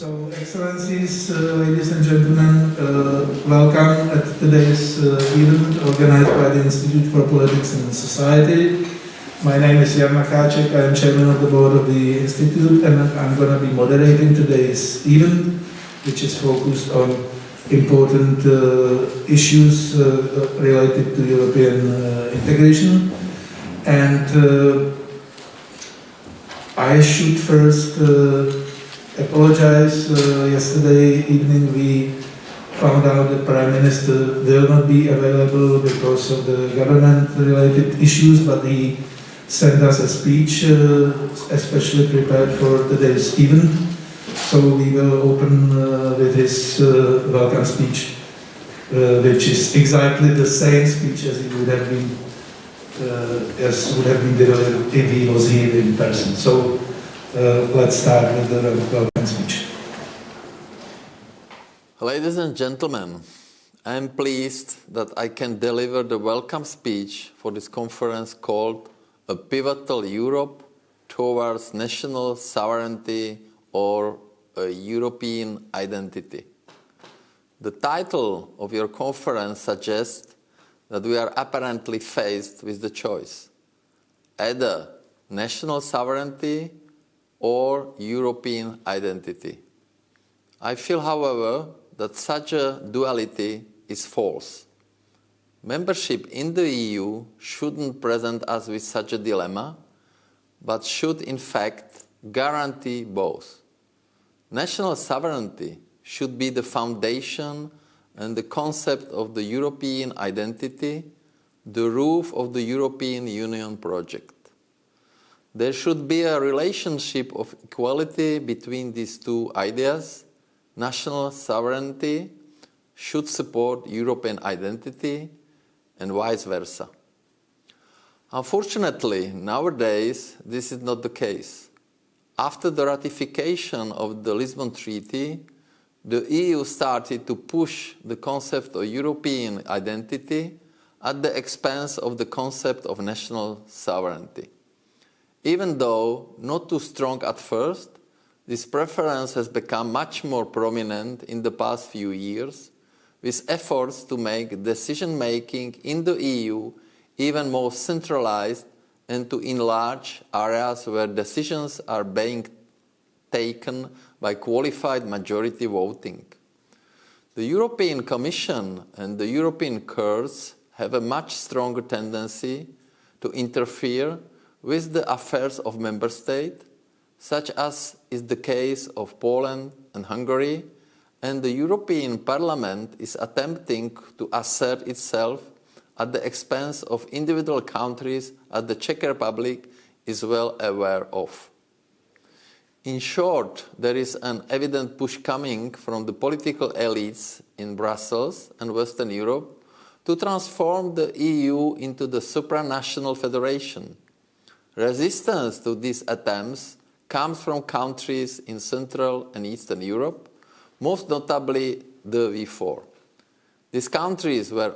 So, Excellencies, ladies and gentlemen, welcome at today's event organized by the Institute for Politics and Society. My name is Jan Macháček, I am chairman of the board of the Institute, and I'm going to be moderating today's event, which is focused on important issues related to European integration. And I should first apologize. Yesterday evening we found out that Prime Minister will not be available because of the government-related issues, but he sent us a speech especially prepared for today's event. So we will open with his welcome speech, which is exactly the same speech as it would have been delivered if he was here in person. So let's start with the welcome speech. Ladies and gentlemen, I am pleased that I can deliver the welcome speech for this conference called A Pivotal Europe Towards National Sovereignty or a European Identity. The title of your conference suggests that we are apparently faced with the choice, either national sovereignty or European identity. I feel, however, that such a duality is false. Membership in the EU shouldn't present us with such a dilemma, but should in fact guarantee both. National sovereignty should be the foundation and the concept of the European identity, the roof of the European Union project. There should be a relationship of equality between these two ideas. National sovereignty should support European identity and vice versa. Unfortunately, nowadays, this is not the case. After the ratification of the Lisbon Treaty, the EU started to push the concept of European identity at the expense of the concept of national sovereignty. Even though not too strong at first, this preference has become much more prominent in the past few years, with efforts to make decision-making in the EU even more centralized and to enlarge areas where decisions are being taken by qualified majority voting. The European Commission and the European courts have a much stronger tendency to interfere with the affairs of member states, such as is the case of Poland and Hungary, and the European Parliament is attempting to assert itself at the expense of individual countries, as the Czech Republic is well aware of. In short, there is an evident push coming from the political elites in Brussels and Western Europe to transform the EU into the supranational federation. Resistance to these attempts comes from countries in Central and Eastern Europe, most notably the V4. These countries were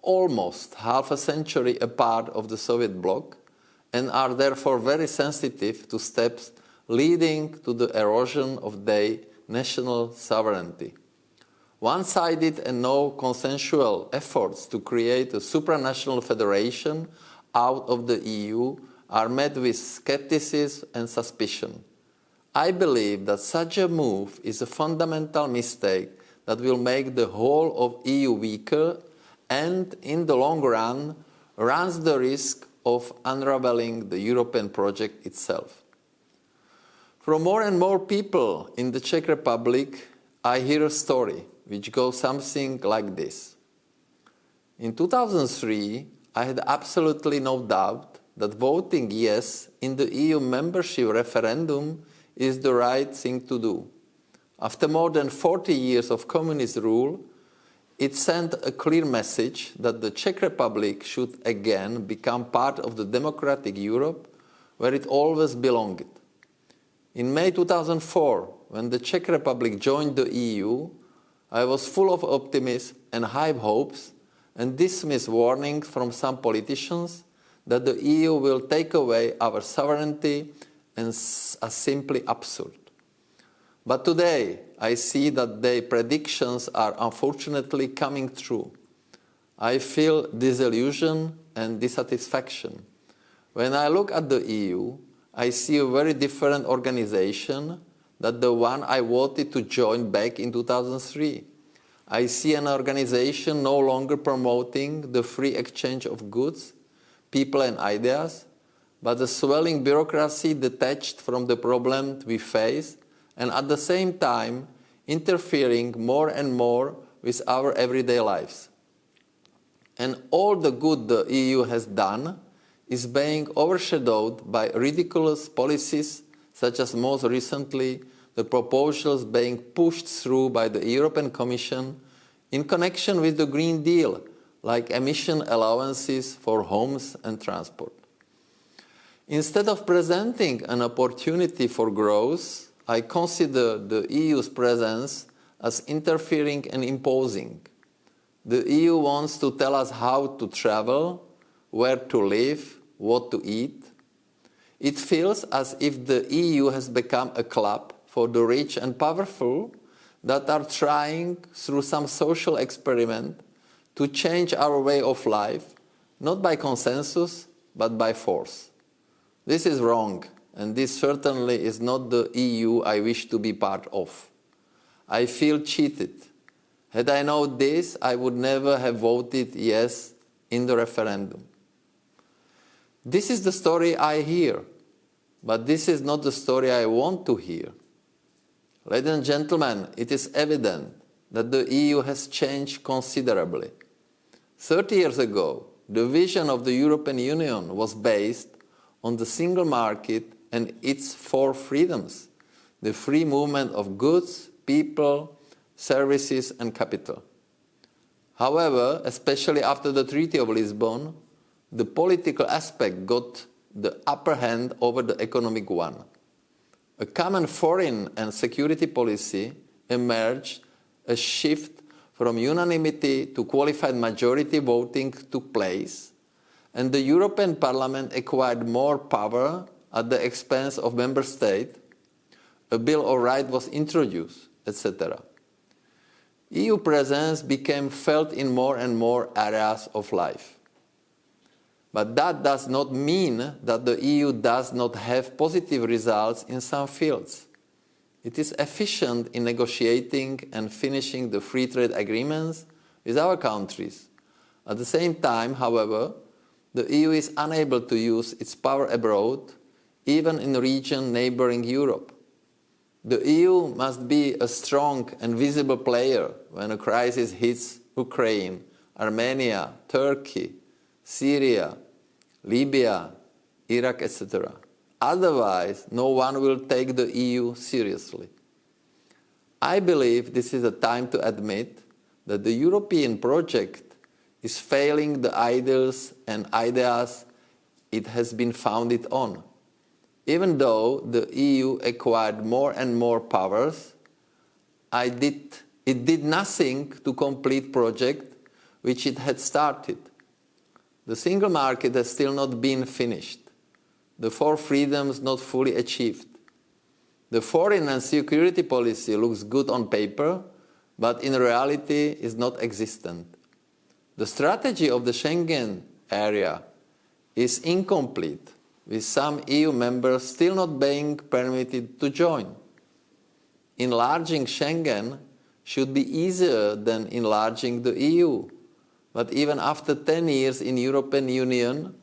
almost half a century a part of the Soviet bloc and are therefore very sensitive to steps leading to the erosion of their national sovereignty. One-sided and no consensual efforts to create a supranational federation out of the EU are met with skepticism and suspicion. I believe that such a move is a fundamental mistake that will make the whole of EU weaker and, in the long run, runs the risk of unraveling the European project itself. From more and more people in the Czech Republic, I hear a story which goes something like this. In 2003, I had absolutely no doubt that voting yes in the EU membership referendum is the right thing to do. After more than 40 years of communist rule, it sent a clear message that the Czech Republic should again become part of the democratic Europe where it always belonged. In May 2004, when the Czech Republic joined the EU, I was full of optimism and high hopes and dismissed warnings from some politicians that the EU will take away our sovereignty as simply absurd. But today, I see that their predictions are unfortunately coming true. I feel disillusion and dissatisfaction. When I look at the EU, I see a very different organization than the one I voted to join back in 2003. I see an organization no longer promoting the free exchange of goods, people and ideas, but a swelling bureaucracy detached from the problem we face and at the same time interfering more and more with our everyday lives. And all the good the EU has done is being overshadowed by ridiculous policies such as most recently the proposals being pushed through by the European Commission in connection with the Green Deal, like emission allowances for homes and transport. Instead of presenting an opportunity for growth, I consider the EU's presence as interfering and imposing. The EU wants to tell us how to travel, where to live, what to eat. It feels as if the EU has become a club for the rich and powerful that are trying, through some social experiment, to change our way of life, not by consensus, but by force. This is wrong, and this certainly is not the EU I wish to be part of. I feel cheated. Had I known this, I would never have voted yes in the referendum. This is the story I hear, but this is not the story I want to hear. Ladies and gentlemen, it is evident that the EU has changed considerably. 30 years ago, the vision of the European Union was based on the single market and its four freedoms: the free movement of goods, people, services and capital. However, especially after the Treaty of Lisbon, the political aspect got the upper hand over the economic one. A common foreign and security policy emerged, a shift from unanimity to qualified majority voting took place, and the European Parliament acquired more power at the expense of member states, a Bill of Rights was introduced, etc. EU presence became felt in more and more areas of life. But that does not mean that the EU does not have positive results in some fields. It is efficient in negotiating and finishing the free trade agreements with our countries. At the same time, however, the EU is unable to use its power abroad, even in a region neighboring Europe. The EU must be a strong and visible player when a crisis hits Ukraine, Armenia, Turkey, Syria, Libya, Iraq, etc. Otherwise, no one will take the EU seriously. I believe this is a time to admit that the European project is failing the ideals and ideas it has been founded on. Even though the EU acquired more and more powers, it did nothing to complete project which it had started. The single market has still not been finished. The four freedoms not fully achieved. The foreign and security policy looks good on paper, but in reality is not existent. The strategy of the Schengen area is incomplete, with some EU members still not being permitted to join. Enlarging Schengen should be easier than enlarging the EU. But even after 10 years in the European Union,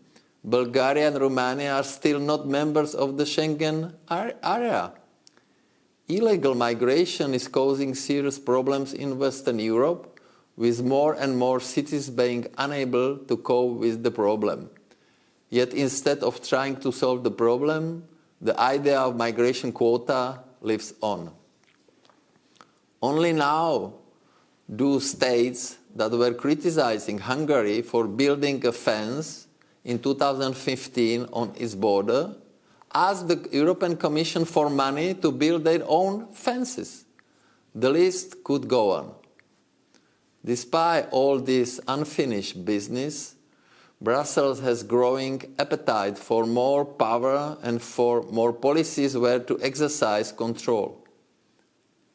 Bulgaria and Romania are still not members of the Schengen area. Illegal migration is causing serious problems in Western Europe, with more and more cities being unable to cope with the problem. Yet instead of trying to solve the problem, the idea of migration quota lives on. Only now do states that were criticizing Hungary for building a fence in 2015 on its border ask the European Commission for money to build their own fences. The list could go on. Despite all this unfinished business, Brussels has growing appetite for more power and for more policies where to exercise control.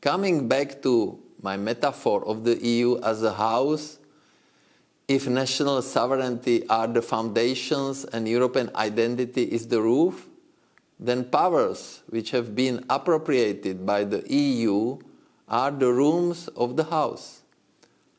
Coming back to my metaphor of the EU as a house, if national sovereignty are the foundations and European identity is the roof, then powers which have been appropriated by the EU are the rooms of the house.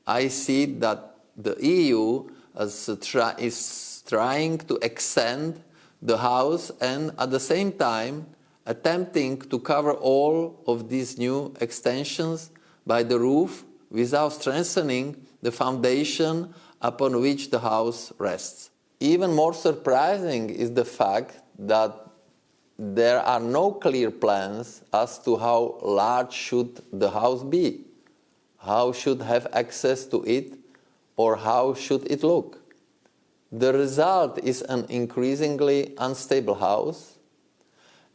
I see that the EU is trying to extend the house and at the same time attempting to cover all of these new extensions by the roof without strengthening the foundation upon which the house rests. Even more surprising is the fact that there are no clear plans as to how large should the house be, how should have access to it, or how should it look. The result is an increasingly unstable house.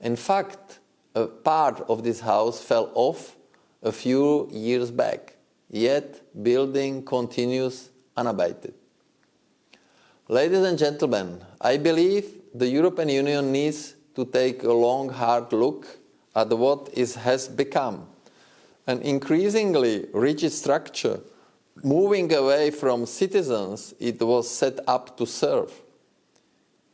In fact, a part of this house fell off a few years back, yet building continues unabated. Ladies and gentlemen, I believe the European Union needs to take a long, hard look at what has become an increasingly rigid structure, moving away from citizens it was set up to serve.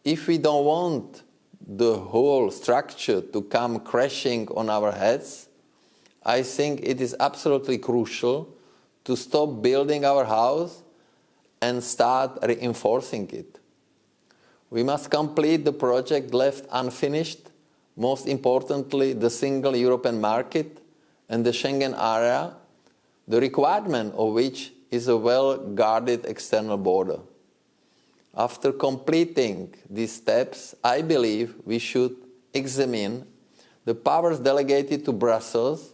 If we don't want the whole structure to come crashing on our heads, I think it is absolutely crucial to stop building our house and start reinforcing it. We must complete the project left unfinished, most importantly the single European market and the Schengen area, the requirement of which is a well-guarded external border. After completing these steps, I believe we should examine the powers delegated to Brussels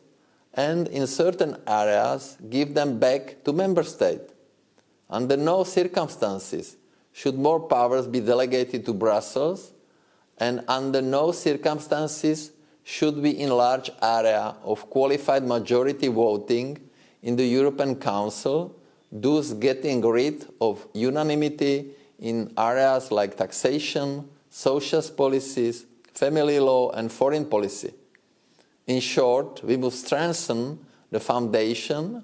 and in certain areas give them back to member states. Under no circumstances should more powers be delegated to Brussels, and under no circumstances should we enlarge area of qualified majority voting in the European Council, thus getting rid of unanimity in areas like taxation, social policies, family law and foreign policy. In short, we must strengthen the foundation,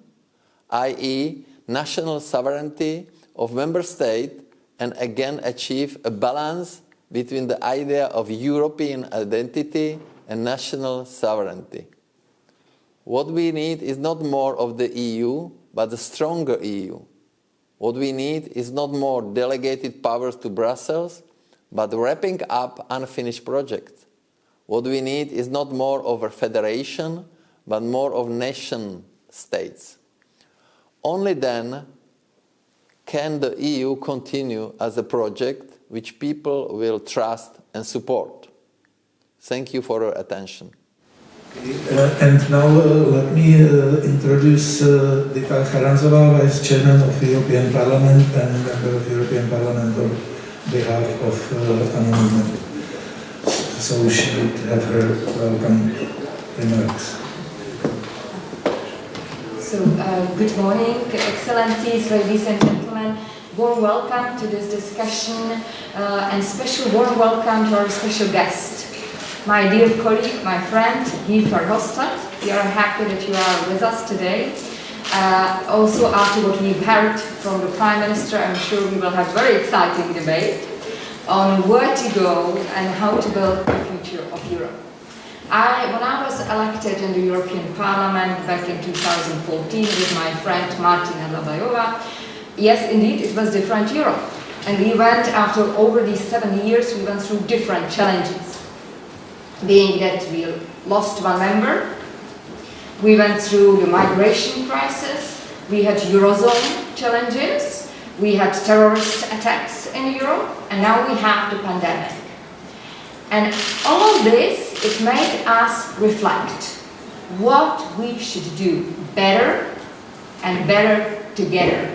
i.e. national sovereignty of member states, and again achieve a balance between the idea of European identity and national sovereignty. What we need is not more of the EU, but a stronger EU. What we need is not more delegated powers to Brussels, but wrapping up unfinished projects. What we need is not more of a federation, but more of nation states. Only then can the EU continue as a project which people will trust and support. Thank you for your attention. And now let me introduce Dita Charanzová, Vice Chairman of the European Parliament and Member of the European Parliament on behalf of Anonymity. So she would have her welcome remarks. So, good morning, Excellencies, ladies and gentlemen. Warm welcome to this discussion and special warm welcome to our special guest, my dear colleague, my friend, Guy Verhofstadt. We are happy that you are with us today. Also, after what we've heard from the Prime Minister, I'm sure we will have very exciting debate on where to go and how to build the future of Europe. When I was elected in the European Parliament back in 2014 with my friend Martina Dlabajová, yes, indeed, it was different Europe. And we went, after over these 7 years, we went through different challenges. Being that we lost one member, we went through the migration crisis, we had Eurozone challenges, we had terrorist attacks in Europe, and now we have the pandemic. And all of this, it made us reflect what we should do better and better together.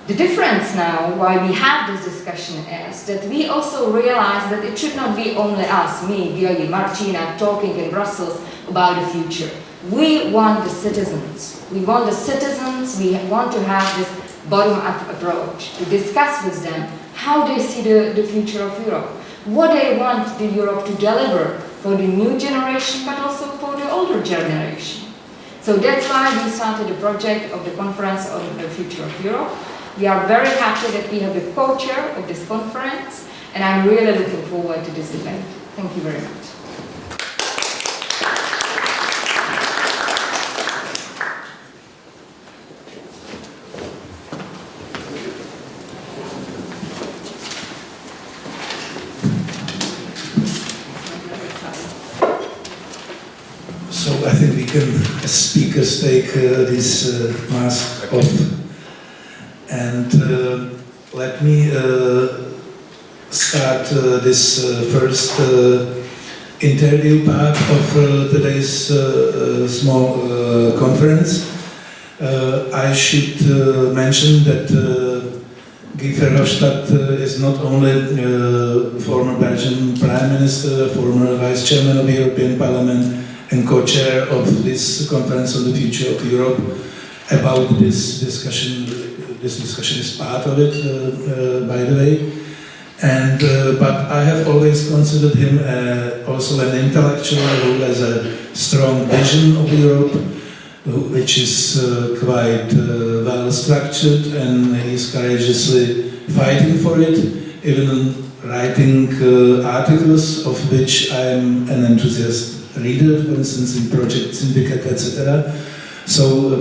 The difference now, why we have this discussion, is that we also realize that it should not be only us, me, György, Martina, talking in Brussels about the future. We want the citizens. We want the citizens, we want to have this bottom-up approach, to discuss with them how they see the future of Europe, what they want the Europe to deliver for the new generation, but also for the older older generation. So that's why we started the project of the Conference on the Future of Europe. We are very happy that we have the co-chair of this conference, and I'm really looking forward to this debate. Thank you very much. So I think we can, as speakers, take this mask off. And let me start this first interview part of today's small conference. I should mention that Guy Verhofstadt is not only former Belgian Prime Minister, former Vice Chairman of the European Parliament, and co-chair of this Conference on the Future of Europe. About this discussion is part of it, by the way. And but I have always considered him also an intellectual who has a strong vision of Europe, which is quite well structured, and he's courageously fighting for it, even writing articles of which I am an enthusiast reader, for instance in Project Syndicate, etc. So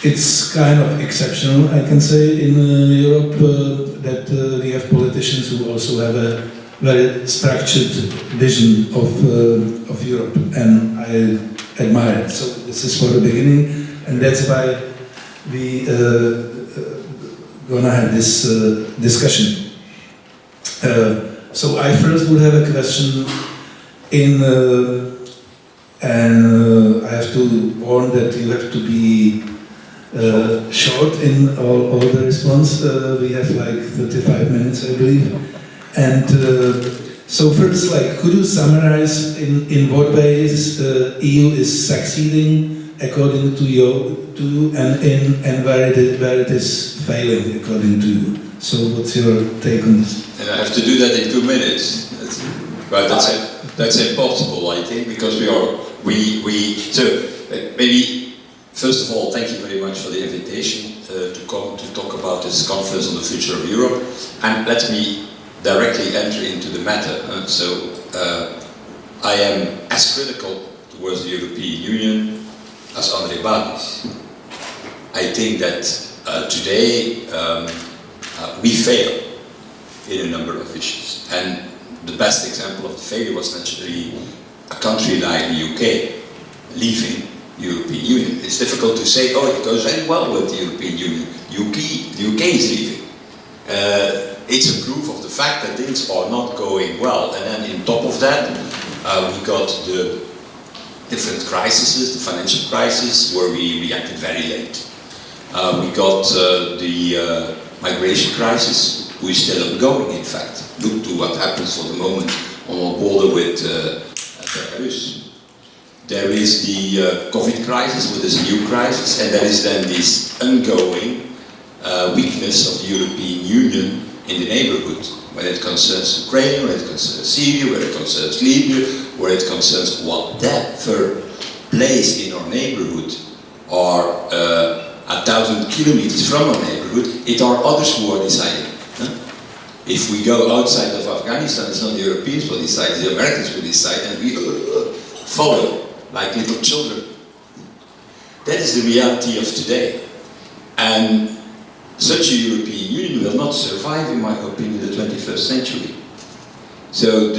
it's kind of exceptional, I can say, in Europe that we have politicians who also have a very structured vision of Europe, and I admire it. So this is for the beginning, and that's why we gonna have this discussion. So I first would have a question and I have to warn that you have to be short in all the response. We have like 35 minutes, I believe. And so first, like, could you summarize in what ways EU is succeeding according to you, and where it is failing according to you? So what's your take on this? And I have to do that in 2 minutes. That's impossible, I think, because so maybe first of all, thank you very much for the invitation to come to talk about this conference on the future of Europe, and let me directly enter into the matter. I am as critical towards the European Union as Andrej Babiš. I think that today we fail in a number of issues, and the best example of the failure was naturally a country like the UK leaving the European Union. It's difficult to say, oh, it goes very well with the European Union. The UK is leaving. It's a proof of the fact that things are not going well. And then on top of that, we got the different crises, the financial crisis, where we reacted very late. We got the migration crisis, which is still ongoing, in fact. Look to what happens for the moment on our border with Belarus. There is the COVID crisis, with this new crisis, and there is then this ongoing weakness of the European Union in the neighborhood, when it concerns Ukraine, when it concerns Syria, when it concerns Libya, where it concerns whatever place in our neighborhood or 1,000 kilometers from our neighborhood, it are others who are deciding. If we go outside of Afghanistan, it's not the Europeans who decide, the Americans who decide, and we follow like little children. That is the reality of today. And such a European Union will not survive, in my opinion, the 21st century. So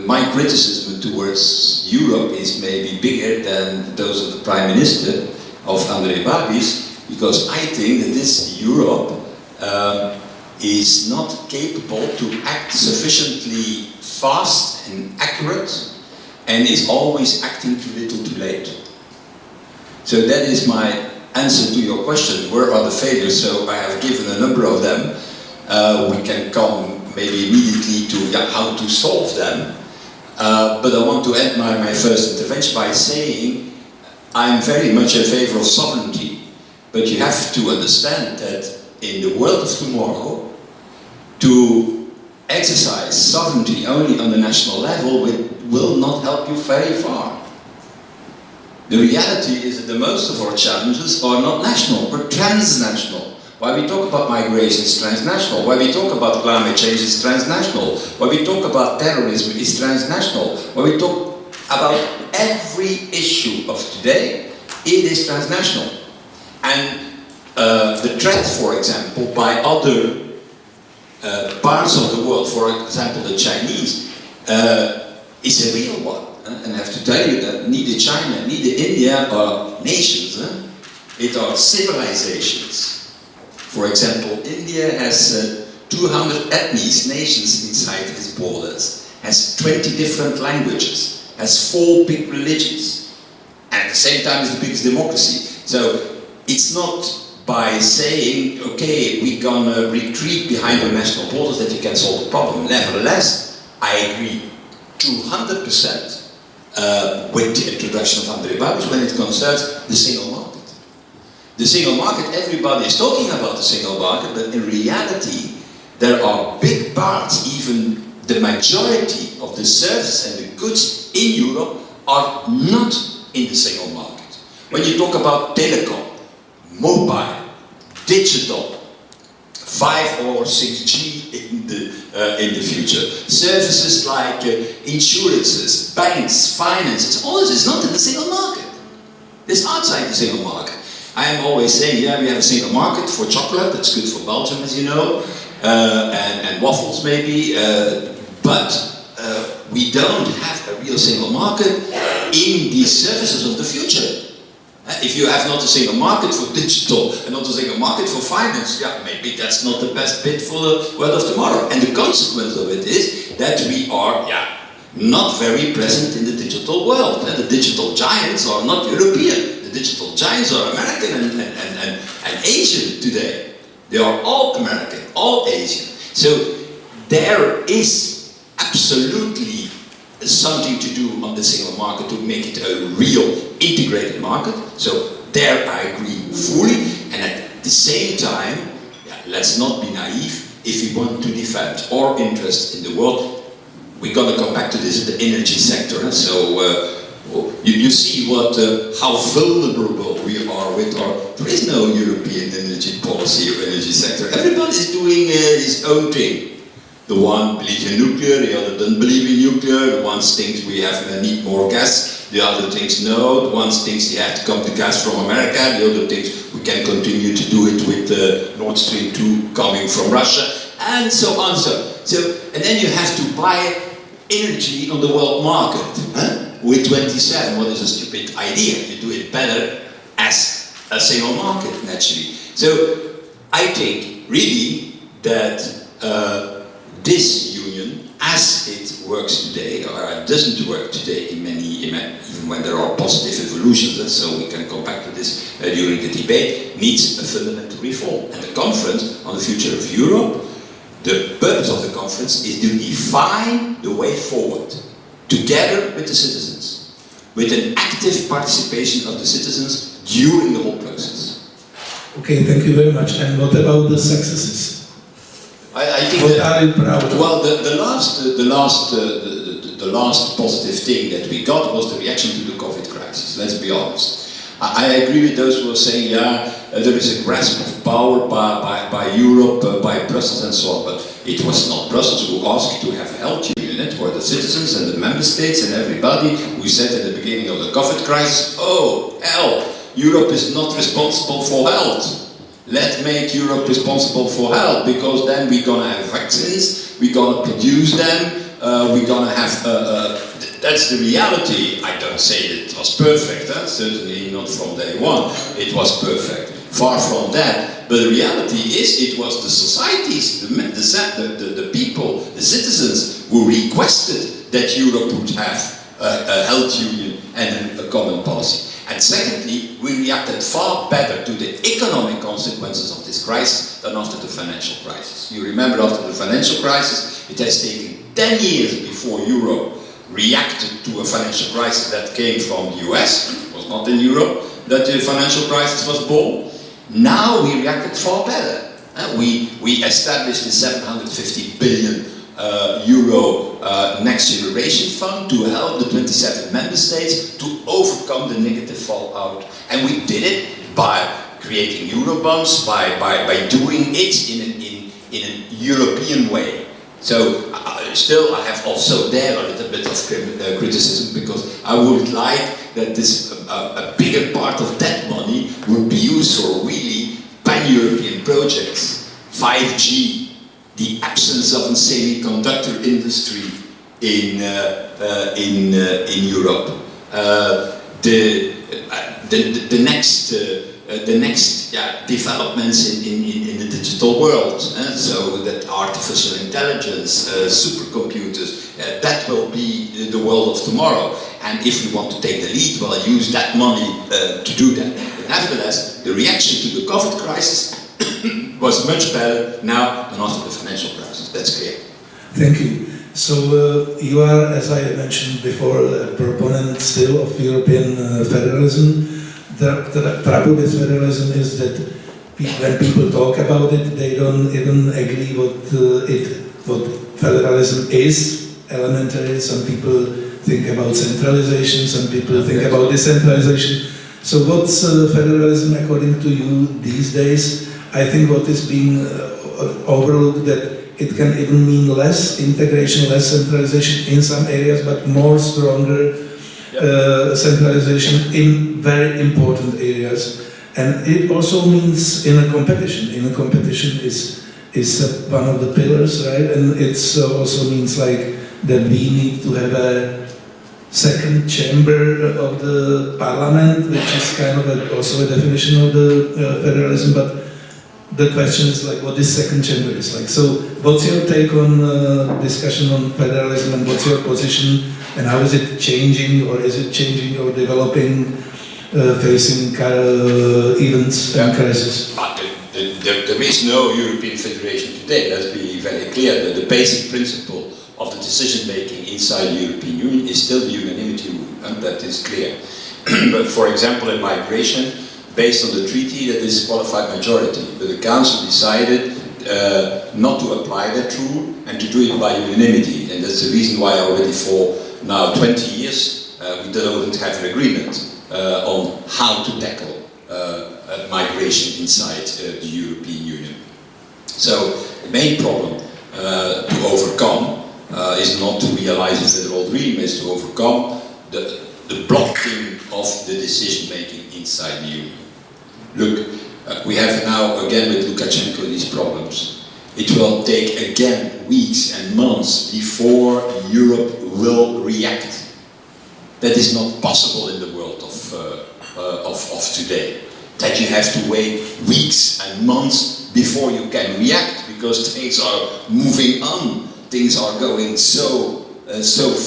my criticism towards Europe is maybe bigger than those of the Prime Minister of Andrej Babiš, because I think that this Europe is not capable to act sufficiently fast and accurate, and is always acting too little too late. So that is my answer to your question, where are the failures? So I have given a number of them. We can come maybe immediately to how to solve them. But I want to end my first intervention by saying I'm very much in favor of sovereignty, but you have to understand that in the world of tomorrow, to exercise sovereignty only on the national level will not help you very far. The reality is that the most of our challenges are not national, but transnational. Why we talk about migration is transnational. Why we talk about climate change is transnational. Why we talk about terrorism is transnational. Why we talk about every issue of today, it is transnational. And the threat, for example, by other parts of the world, for example the Chinese, is a real one. And I have to tell you that neither China, neither India are nations. It are civilizations. For example, India has 200 ethnies, nations inside its borders, has 20 different languages, has 4 big religions, and at the same time is the biggest democracy. So it's not by saying, okay, we're gonna retreat behind the national borders that you can solve the problem. Nevertheless, I agree 200% with the introduction of Andrej Babiš when it concerns the single market. The single market, everybody is talking about the single market, but in reality, there are big parts, even the majority of the services and the goods in Europe are not in the single market. When you talk about telecom, mobile, digital, 5 or 6G in the future, services like insurances, banks, finances, all this is not in the single market. It's outside the single market. I am always saying, yeah, we have a single market for chocolate, that's good for Belgium, as you know, and waffles maybe, but we don't have a real single market in the services of the future. If you have not a single market for digital and not a single market for finance, yeah, maybe that's not the best bit for the world of tomorrow. And the consequence of it is that we are, not very present in the digital world. The digital giants are not European. The digital giants are American and Asian today. They are all American, all Asian. So there is absolutely something to do on the single market to make it a real integrated market. So there I agree fully. And at the same time, let's not be naive. If we want to defend our interest in the world, we're going to come back to this in the energy sector. So you see how vulnerable we are with there is no European energy policy or energy sector. Everybody's doing his own thing. The one believes in nuclear, the other doesn't believe in nuclear. The one thinks we need more gas, the other thinks no. The one thinks you have to come to gas from America, the other thinks we can continue to do it with Nord Stream 2 coming from Russia, and so on. And then you have to buy energy on the world market with 27. What is a stupid idea? You do it better as a single market, naturally. So I think really that this union, as it works today, or it doesn't work today in even when there are positive evolutions, and so we can come back to this during the debate, needs a fundamental reform. And the conference on the future of Europe, the purpose of the conference is to define the way forward, together with the citizens, with an active participation of the citizens during the whole process. Okay, thank you very much. And what about the successes? I think what are you proud of? Well, the last positive thing that we got was the reaction to the COVID crisis. Let's be honest. I agree with those who are saying, there is a grasp of power by Europe, by Brussels and so on, but it was not Brussels who asked to have a health union. It were the citizens and the member states and everybody who said at the beginning of the COVID crisis, oh, hell, Europe is not responsible for health. Let's make Europe responsible for health, because then we're going to have vaccines, we're going to produce them, we're going to have... that's the reality. I don't say that it was perfect, certainly not from day one. It was perfect. Far from that. But the reality is it was the societies, the people, the citizens who requested that Europe would have a health union and a common policy. And secondly, we reacted far better to the economic consequences of this crisis than after the financial crisis. You remember after the financial crisis, it has taken 10 years before Europe reacted to a financial crisis that came from the US. It was not in Europe that the financial crisis was born. Now we reacted far better. We established the 750 billion euro Next Generation Fund to help the 27 member states to overcome the negative fallout. And we did it by creating Eurobonds, by doing it in a European way. So still I have also there a little bit of criticism, because I would like that this a bigger part of that money would be used for really pan-European projects. 5G, the absence of a semiconductor industry in Europe, the next developments in the digital world, so that artificial intelligence, supercomputers, that will be the world of tomorrow. And if we want to take the lead, well, use that money to do that. But nevertheless, the reaction to the COVID crisis was much better now than after the financial crisis. That's clear. Thank you. So you are, as I mentioned before, a proponent still of European federalism. The trouble with federalism is that when people talk about it, they don't even agree what federalism is. Elementary. Some people think about centralization. Some people think about decentralization. So what's federalism according to you these days? I think what is being overlooked, that it can even mean less integration, less centralization in some areas, but more stronger centralization in very important areas. And it also means in a competition. In a competition is one of the pillars, right? And it also means like that we need to have a second chamber of the parliament, which is kind of also a definition of the federalism. But the question is like, what this second chamber is like. So what's your take on discussion on federalism, and what's your position, and how is it changing, or is it changing or developing, facing events and crises? There is no European federation today. Let's be very clear that the basic principle of the decision making inside the European Union is still the unanimity rule, and that is clear. But for example, in migration, based on the treaty, that is qualified majority. But the Council decided not to apply that rule and to do it by unanimity. And that's the reason why already for now 20 years we don't have an agreement on how to tackle migration inside the European Union. So the main problem to overcome is not to realize a federal dream, is to overcome the blocking of the decision making inside the Union. Look, we have now again with Lukashenko these problems. It will take again weeks and months before Europe will react. That is not possible in the world of today. That you have to wait weeks and months before you can react, because things are moving on. Things are going so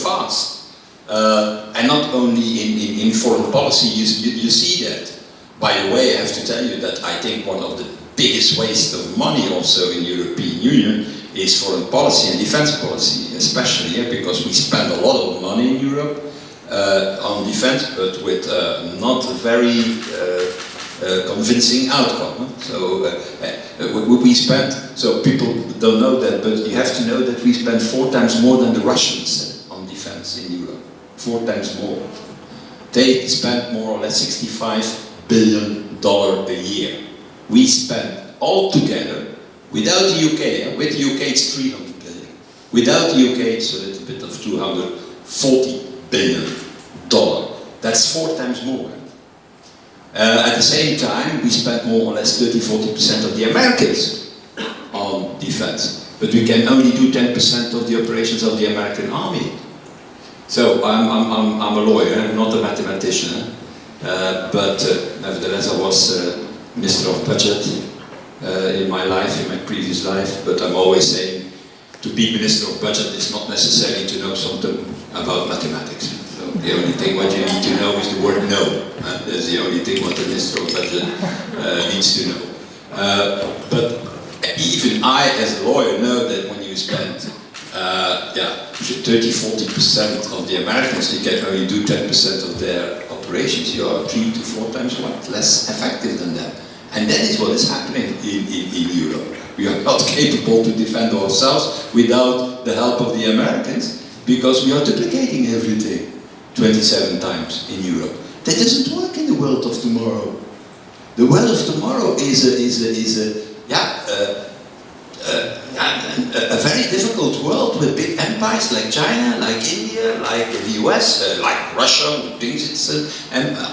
fast. And not only in foreign policy, you see that. By the way, I have to tell you that I think one of the biggest waste of money also in the European Union is foreign policy and defense policy, especially because we spend a lot of money in Europe on defense, but with not a very convincing outcome. So we spend, so people don't know that, but you have to know that we spend 4 times more than the Russians on defense in Europe. 4 times more. They spend more or less $65 billion a year. We spend altogether, without the UK, with the UK it's 300 billion. Without the UK it's a little bit of $240 billion. That's 4 times more. At the same time, we spend more or less 30-40% of the Americans on defense. But we can only do 10% of the operations of the American army. So I'm a lawyer, I'm not a mathematician. But nevertheless, I was Minister of Budget in my life, in my previous life. But I'm always saying, to be Minister of Budget is not necessarily to know something about mathematics. So the only thing what you need to know is the word no. That's the only thing what the Minister of Budget needs to know. But even I, as a lawyer, know that when you spend 30-40% of the Americans, they can only do 10% of their operations. You are 3 to 4 times what? Less effective than that. And that is what is happening in Europe. We are not capable to defend ourselves without the help of the Americans, because we are duplicating everything 27 times in Europe. That doesn't work in the world of tomorrow. The world of tomorrow is a very difficult world with big empires like China, like India, like the US, like Russia, who thinks it's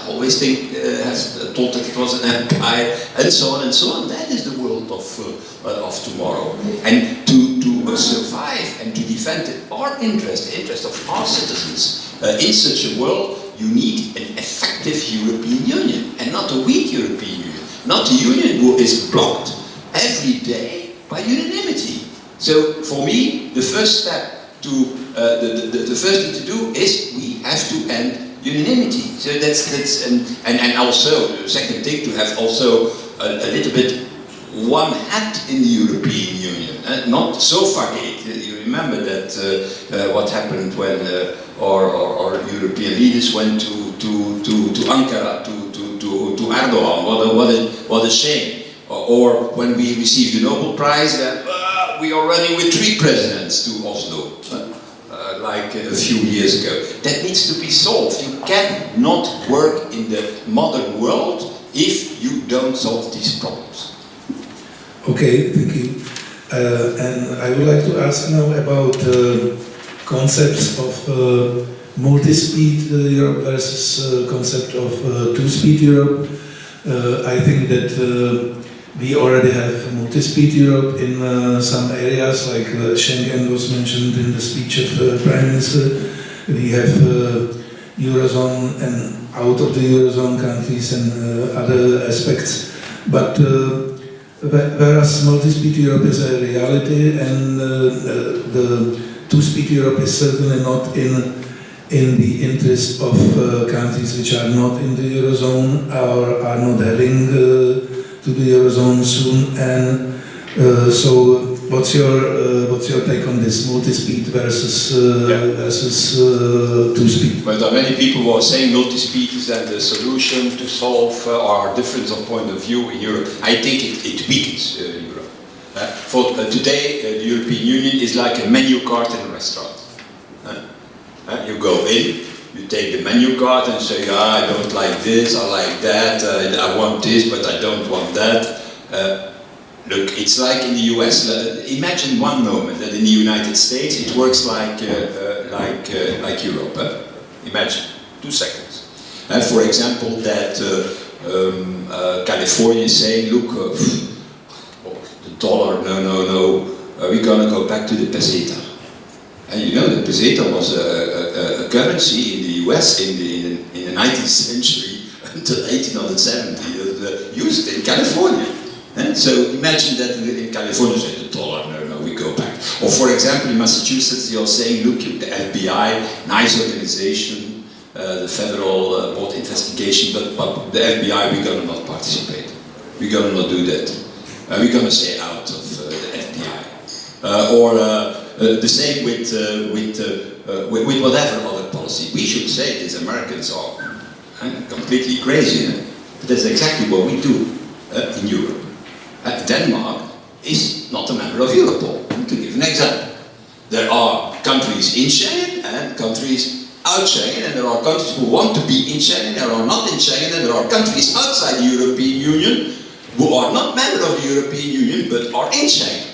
always has thought that it was an empire, and so on and so on. That is the world of tomorrow. And to survive and to defend our interest, the interest of our citizens in such a world, you need an effective European Union, and not a weak European Union, not a union who is blocked every day by unanimity. So for me, the first step the first thing to do is we have to end unanimity. So that's and also the second thing, to have also a little bit one hat in the European Union, not Sofagate. You remember that what happened when our European leaders went to Ankara to Erdogan. What a shame. Or when we received the Nobel Prize, that we are running with 3 presidents to Oslo, like a few years ago. That needs to be solved. You cannot work in the modern world if you don't solve these problems. Okay, thank you. And I would like to ask now about concepts of multi-speed Europe versus concept of two-speed Europe. I think that we already have multi-speed Europe in some areas, like Schengen was mentioned in the speech of the Prime Minister. We have Eurozone and out of the Eurozone countries and other aspects. But whereas multi-speed Europe is a reality, and the two-speed Europe is certainly not in the interest of countries which are not in the Eurozone or are not heading to the Eurozone soon. And so what's your take on this, multi-speed versus two-speed? Well, there are many people who are saying multi-speed is then the solution to solve our difference of point of view in Europe. I think it weakens Europe. For today, the European Union is like a menu card in a restaurant. You go in, you take the menu card and say, I don't like this, I like that, I want this, but I don't want that. Look, it's like in the US. Imagine one moment that in the United States it works like Europe. Imagine, 2 seconds. For example, that California is saying, look, the dollar, no, we're gonna go back to the peseta. And you know, the peseta was a currency in the US in the 19th century until 1870, used in California. And so imagine that in California, say the dollar, no, we go back. Or for example, in Massachusetts, you're saying, look, the FBI, nice organization, the federal board investigation, but the FBI, we're gonna not participate. We're gonna not do that. We're gonna stay out of the FBI. Or the same with whatever other policy. We should say these Americans are completely crazy, but that's exactly what we do in Europe. Denmark is not a member of Europol. To give an example, there are countries in Schengen and countries out Schengen, and there are countries who want to be in Schengen, there are not in Schengen, and there are countries outside the European Union who are not members of the European Union but are in Schengen.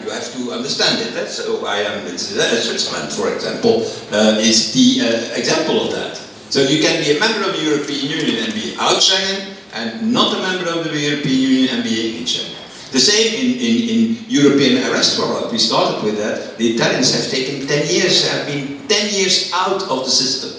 You have to understand it. So Switzerland, for example, is the example of that. So you can be a member of the European Union and be out Schengen, and not a member of the European Union and being in Schengen. The same in European arrest warrant. We started with that. The Italians have taken 10 years, have been 10 years out of the system.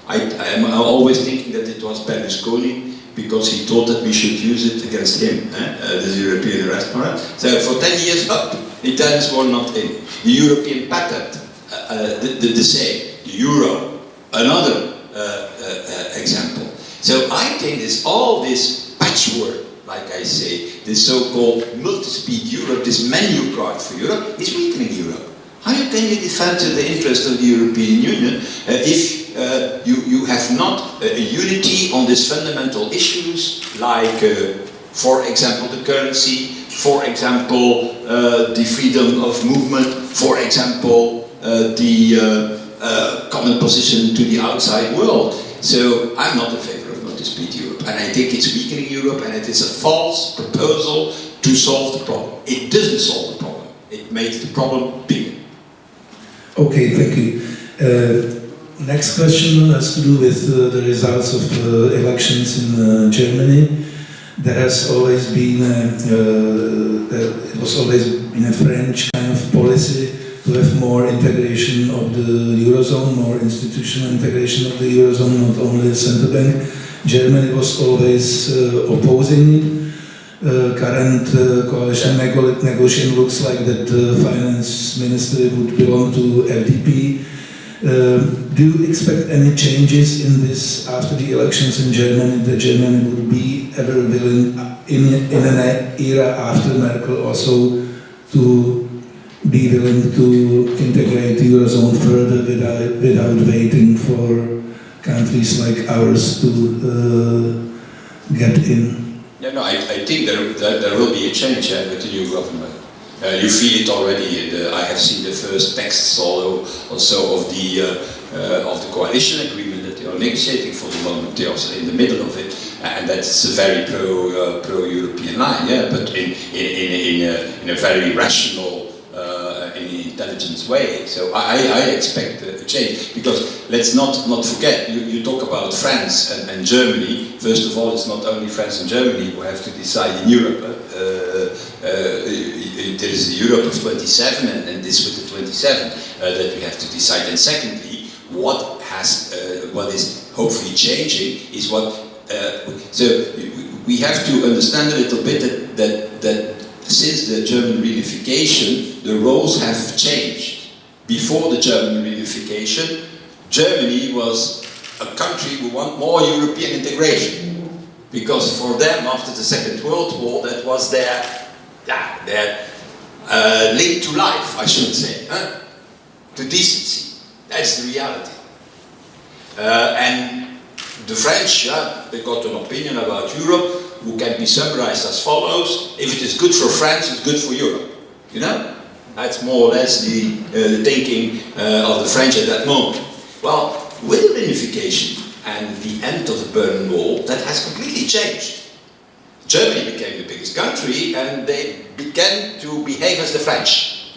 I'm always thinking that it was Berlusconi, because he thought that we should use it against him, the European arrest warrant. So for 10 years up, the Italians were not in. The European patent, the same. The euro, another example. So I think it's all this patchwork, like I say, this so-called multi-speed Europe, this menu card for Europe, is weakening Europe. How can you defend the interest of the European Union if you have not a unity on these fundamental issues, like, for example, the currency, for example, the freedom of movement, for example, the common position to the outside world. So I'm not in favor of multi-speed Europe, and I think it's weakening Europe, and it is a false proposal to solve the problem. It doesn't solve the problem. It makes the problem bigger. Okay, thank you. Next question has to do with the results of elections in Germany. There has always been a French kind of policy to have more integration of the Eurozone, more institutional integration of the Eurozone, not only the central bank. Germany was always opposing it. Current coalition negotiation looks like that finance ministry would belong to FDP. Do you expect any changes in this after the elections in Germany, that Germany would be ever willing in an era after Merkel also to be willing to integrate the Eurozone further without waiting for countries like ours to get in? Yeah, no, I think there will be a change with the new government. You feel it already. I have seen the first texts also of the coalition agreement that they are negotiating for the moment. They are also in the middle of it, and that's a very pro-European line. Yeah, but in a very rational, intelligent way. So I expect a change, because let's not forget, you talk about France and Germany. First of all, it's not only France and Germany who have to decide in Europe. There is the Europe of 27, and this with the 27 that we have to decide. And secondly, what is hopefully changing is what. So we have to understand a little bit that since the German reunification, the roles have changed. Before the German reunification, Germany was a country who want more European integration, because for them, after the Second World War, that was their link to life, I should say, to decency. That's the reality. And the French, they got an opinion about Europe who can be summarized as follows: if it is good for France, it's good for Europe. You know? That's more or less the thinking of the French at that moment. Well, with the reunification and the end of the Berlin Wall, that has completely changed. Germany became the biggest country, and they began to behave as the French.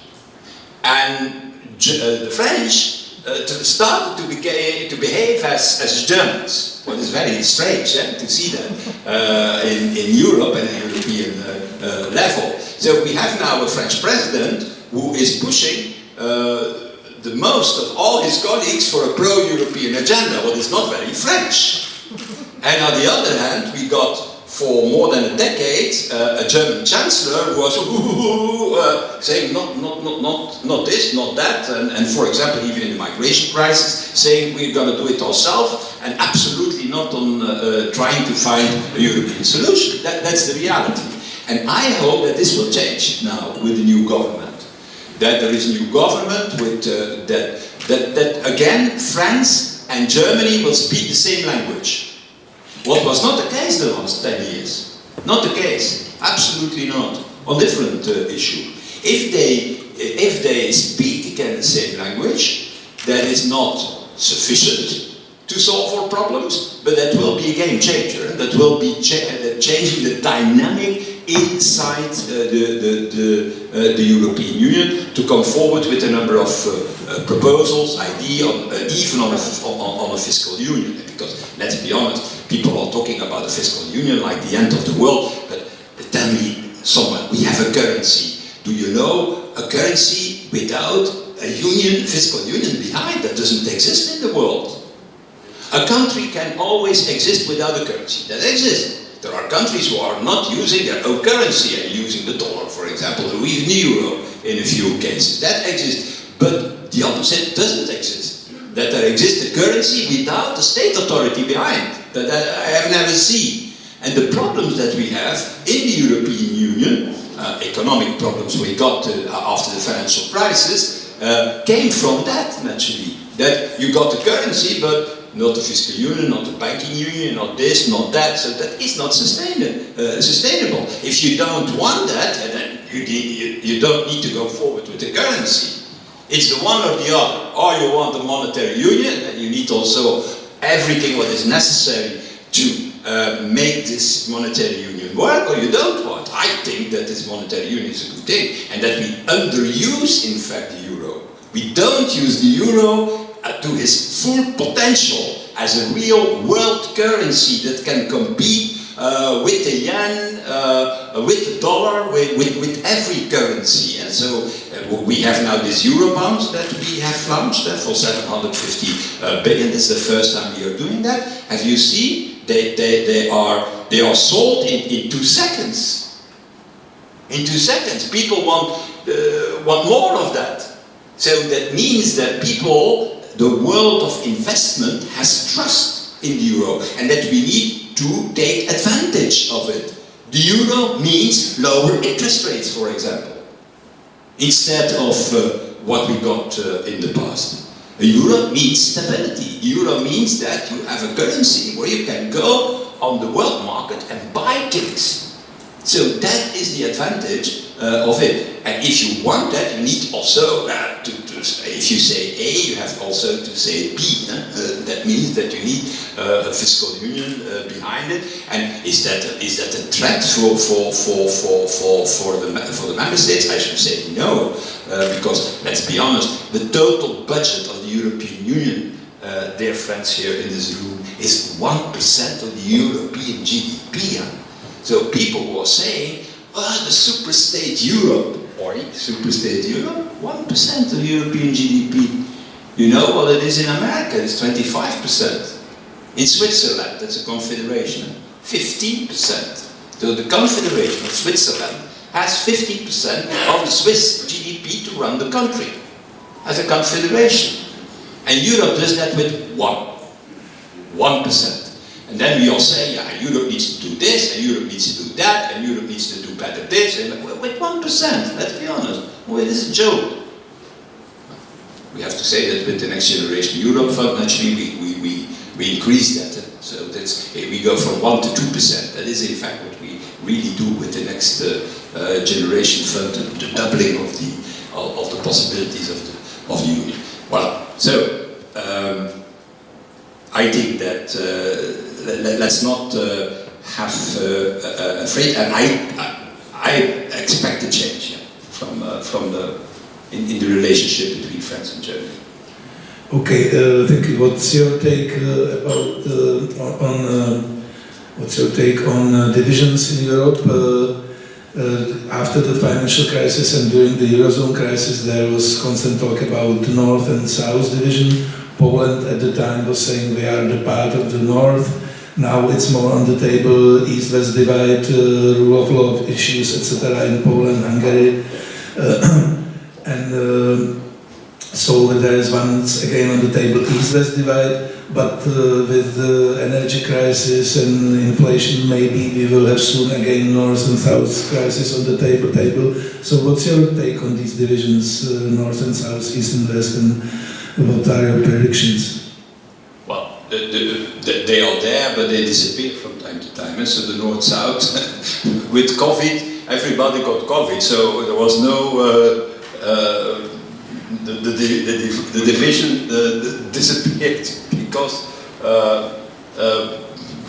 And the French started to behave as Germans. What is very strange to see that in Europe and at European level. So we have now a French president who is pushing the most of all his colleagues for a pro-European agenda, what is not very French. And on the other hand, we got, for more than a decade, a German chancellor who was saying not this, not that, and for example, even in the migration crisis, saying we're going to do it ourselves, and absolutely not on trying to find a European solution. That's the reality. And I hope that this will change now with the new government. That there is a new government with that again, France and Germany will speak the same language. What was not the case the last 10 years. Not the case. Absolutely not. On different issue. If they speak again the same language, that is not sufficient to solve our problems, but that will be a game changer. That will be changing the dynamic inside the European Union to come forward with a number of proposals, even on a fiscal union. Because let's be honest, people are talking about a fiscal union like the end of the world. But tell me, someone, we have a currency. Do you know a currency without a union, fiscal union behind, that doesn't exist in the world? A country can always exist without a currency. That exists. There are countries who are not using their own currency and using the dollar, for example, or even the euro in a few cases. That exists. But the opposite doesn't exist. That there exists a currency without a state authority behind. That I have never seen. And the problems that we have in the European Union, economic problems we got after the financial crisis, came from that, naturally. That you got the currency, but not the fiscal union, not the banking union, not this, not that. So that is not sustainable. If you don't want that, then you don't need to go forward with the currency. It's the one or the other. Or you want the monetary union, and you need also everything what is necessary to make this monetary union work, or you don't want. I think that this monetary union is a good thing, and that we underuse, in fact, the euro. We don't use the euro to his full potential as a real world currency that can compete with the yen, with the dollar, with every currency. And so we have now this euro bonds that we have launched for 750 billion. This is the first time we are doing that. Have you seen? They are sold in 2 seconds. In 2 seconds, people want more of that. So that means that people, the world of investment has trust in the euro, and that we need to take advantage of it. The euro means lower interest rates, for example, instead of what we got in the past. A euro means stability. Euro means that you have a currency where you can go on the world market and buy things. So that is the advantage of it. And if you want that, you need also if you say A, you have also to say B. That means that you need a fiscal union behind it. And is that a threat for the member states? I should say no, because let's be honest, the total budget of the European Union, dear friends here in this room, is 1% of the European GDP. So people who are saying, oh, the superstate Europe, or superstate Europe, 1% of European GDP. You know what it is in America? It's 25%. In Switzerland, that's a confederation, 15%. So the Confederation of Switzerland has 15% of the Swiss GDP to run the country as a confederation. And Europe does that with 1%. And then we all say, yeah, Europe needs to do this, and Europe needs to do that, and Europe needs to do better this, and with 1%, let's be honest. Well, it is a joke. We have to say that with the Next Generation Europe Fund, naturally, we increase that. So that's, we go from 1 to 2%. That is, in fact, what we really do with the Next Generation Fund, the doubling of the possibilities of the Union. Well, so, I think that let's not have afraid, and I expect a change in the relationship between France and Germany. Okay, thank you. What's your take on divisions in Europe? After the financial crisis and during the Eurozone crisis, there was constant talk about the North and South division. Poland at the time was saying we are the part of the North. Now it's more on the table, East-West divide, rule of law issues, etc. in Poland, Hungary. So there is once again on the table East-West divide, but with the energy crisis and inflation, maybe we will have soon again North and South crisis on the table. So what's your take on these divisions, North and South, East and West, and what are your predictions? Well, they are there, but they disappear from time to time. And so the North-South, with COVID, everybody got COVID, so there was no... The division disappeared because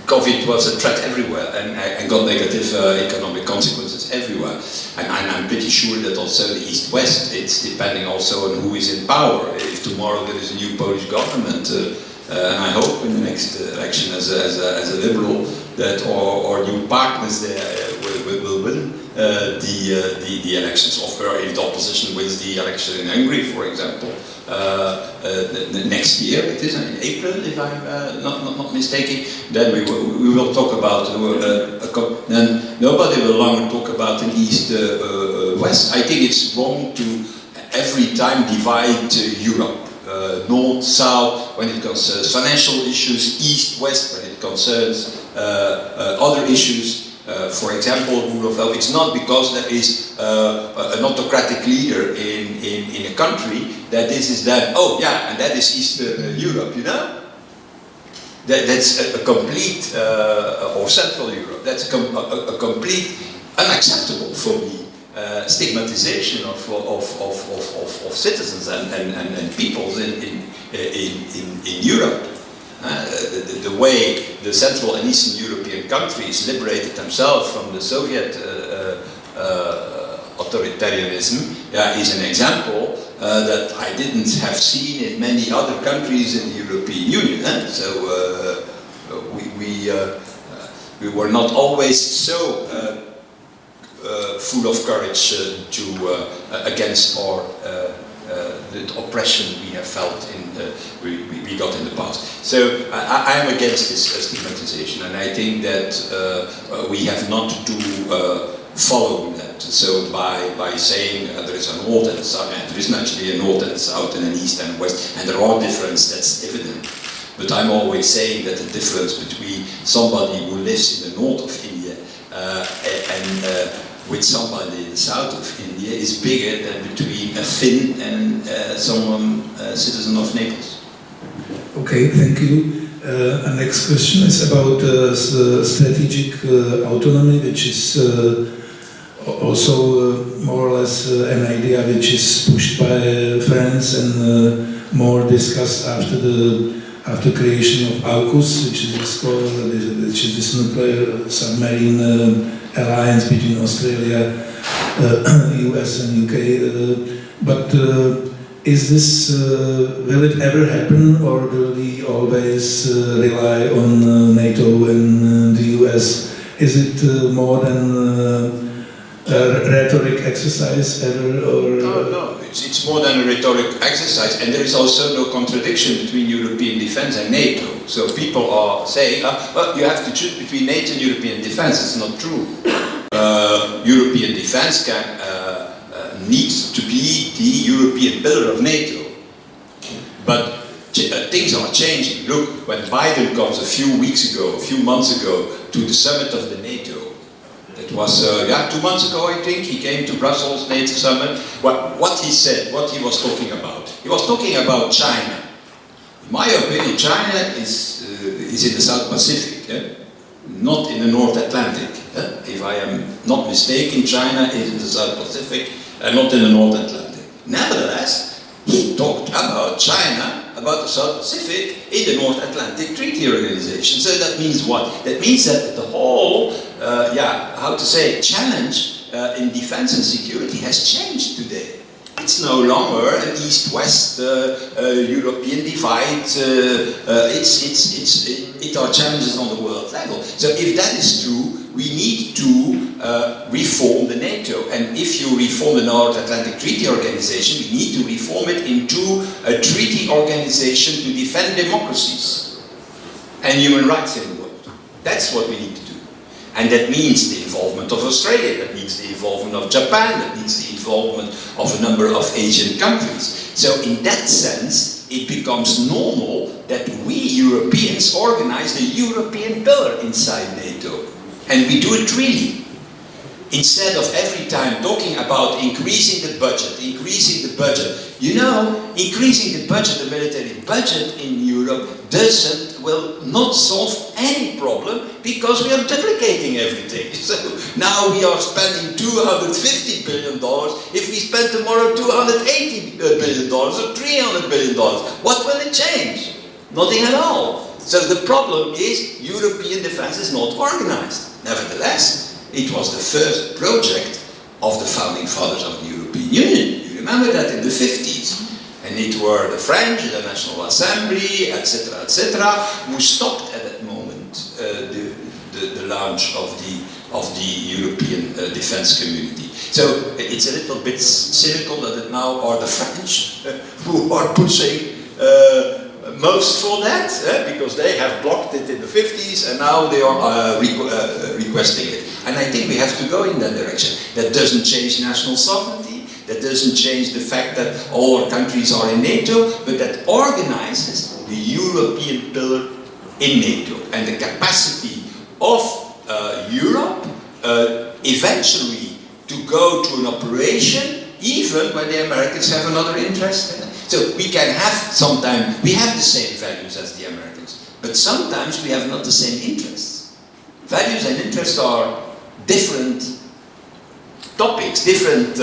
COVID was a threat everywhere and got negative economic consequences everywhere. And I'm pretty sure that also the East-West, it's depending also on who is in power. If tomorrow there is a new Polish government, and I hope in the next election as a liberal that our new partners there will win the elections, or if the opposition wins the election in Hungary, for example, next year, it is in April, if I'm not mistaken, then we will talk about, then nobody will longer talk about an East-West. I think it's wrong to every time divide Europe. North, South, when it concerns financial issues, East, West, when it concerns other issues. For example, rule of law, it's not because there is an autocratic leader in a country that this is that, oh yeah, and that is Eastern Europe, you know? That's a complete, or Central Europe, that's a complete unacceptable for me stigmatization of citizens and peoples in Europe. The way the Central and Eastern European countries liberated themselves from the Soviet authoritarianism is an example that I didn't have seen in many other countries in the European Union. So we were not always so full of courage against the oppression we have felt we got in the past. So I am against this stigmatization, and I think that we have not to follow that. So by saying there is a north and a south, and there isn't actually a north and a south and an east and a west, and there are differences, that's evident. But I'm always saying that the difference between somebody who lives in the north of India and with somebody in the south of India is bigger than between a Finn and someone citizen of Naples. Okay, thank you. Our next question is about strategic autonomy, which is also more or less an idea which is pushed by France and more discussed after creation of AUKUS, which is this nuclear submarine alliance between Australia, US and UK. But is this, will it ever happen, or will we always rely on NATO and the US? Is it more than a rhetoric exercise ever? Or, no, it's more than a rhetoric exercise, and there is also no contradiction between European defense and NATO. So people are saying, well, you have to choose between NATO and European defense. It's not true. European defense needs to be the European pillar of NATO. But things are changing. Look, when Biden comes a few months ago, to the summit of the NATO, it was 2 months ago, I think, he came to Brussels, NATO summit. What he said, what he was talking about. He was talking about China. In my opinion, China is in the South Pacific, not in the North Atlantic. If I am not mistaken, China is in the South Pacific and not in the North Atlantic. Nevertheless, he talked about China, about the South Pacific, in the North Atlantic Treaty Organization. So that means what? That means that the whole, challenge in defense and security has changed today. It's no longer an East-West European divide. It are challenges on the world level. So if that is true, we need to reform the NATO. And if you reform the North Atlantic Treaty Organization, we need to reform it into a treaty organization to defend democracies and human rights in the world. That's what we need to do. And that means the involvement of Australia, that means the involvement of Japan, that means the involvement of a number of Asian countries. So in that sense, it becomes normal that we Europeans organize the European pillar inside NATO. And we do it really. Instead of every time talking about increasing the budget. You know, increasing the budget, the military budget in Europe will not solve any problem because we are duplicating everything. So now we are spending $250 billion. If we spend tomorrow $280 billion or $300 billion, what will it change? Nothing at all. So the problem is European defense is not organized. Nevertheless, it was the first project of the founding fathers of the European Union. You remember that in the 50s. And it were the French, the National Assembly, etc., who stopped at that moment the launch of the European defense community. So it's a little bit cynical that it now are the French who are pushing most for that, because they have blocked it in the 50s and now they are requesting it. And I think we have to go in that direction. That doesn't change national sovereignty, that doesn't change the fact that all our countries are in NATO, but that organizes the European pillar in NATO and the capacity of Europe eventually to go to an operation even when the Americans have another interest in it. So we can have sometimes, we have the same values as the Americans, but sometimes we have not the same interests. Values and interests are different topics, different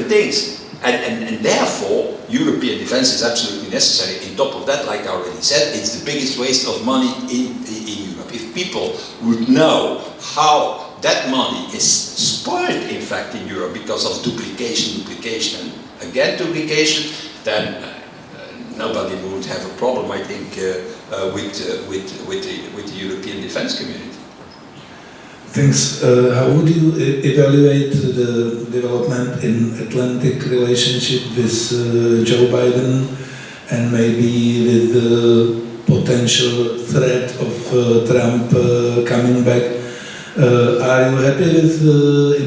things. And therefore, European defense is absolutely necessary. On top of that, like I already said, it's the biggest waste of money in Europe. If people would know how that money is spoiled, in fact, in Europe because of duplication, and again duplication, then nobody would have a problem, I think, with the European defense community. Thanks. How would you evaluate the development in Atlantic relationship with Joe Biden and maybe with the potential threat of Trump coming back? Are you happy with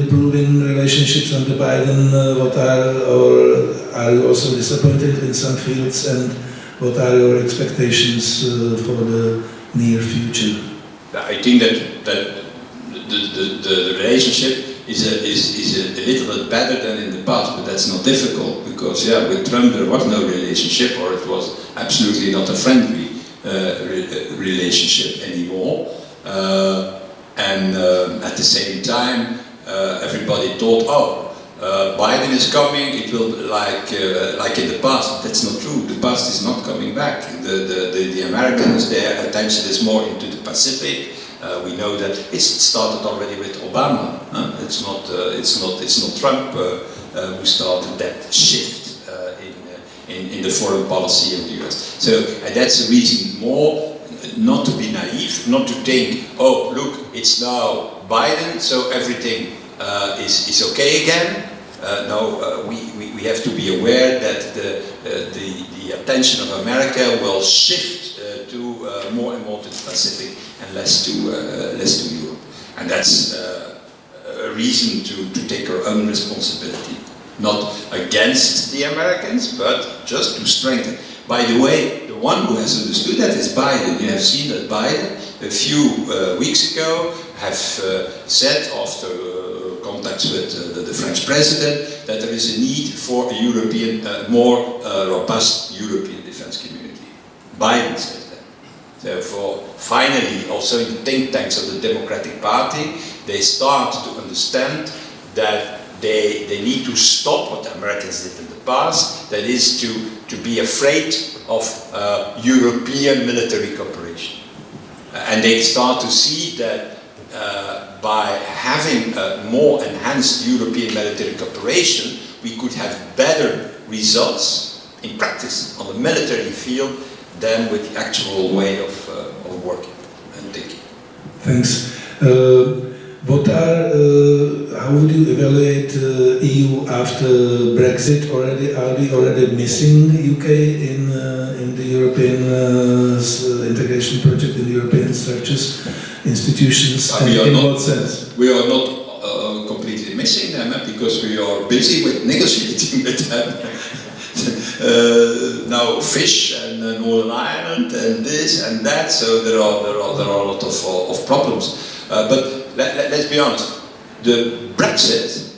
improving relationships under Biden? Or are you also disappointed in some fields? And what are your expectations for the near future? I think that the relationship is a little bit better than in the past, but that's not difficult because with Trump there was no relationship, or it was absolutely not a friendly relationship anymore. And at the same time, everybody thought, Biden is coming, it will be like in the past. That's not true. The past is not coming back. The Americans, their attention is more into the Pacific. We know that it started already with Obama. It's not Trump who started that shift in the foreign policy of the US. So that's the reason more not to be naive, not to think, oh look, it's now Biden, so everything is okay again. No, we have to be aware that the attention of America will shift to more and more to the Pacific and less to Europe, and that's a reason to take our own responsibility, not against the Americans, but just to strengthen. By the way, the one who has understood that is Biden. You have seen that Biden a few weeks ago have said after contacts with the French president that there is a need for a European, more robust European defense community. Biden says that. Therefore, finally, also in the think tanks of the Democratic Party, they start to understand that they need to stop what the Americans did in the past, that is to be afraid of European military cooperation. And they start to see that by having a more enhanced European military cooperation, we could have better results in practice on the military field than with the actual way of working and thinking. Thanks. How would you evaluate EU after Brexit? Are we already missing UK in the European integration project, in the European structures, institutions? And in what sense? We are not completely missing them because we are busy with negotiating with them. Now fish and Northern Ireland and this and that, so there are a lot of problems. But let's be honest, the Brexit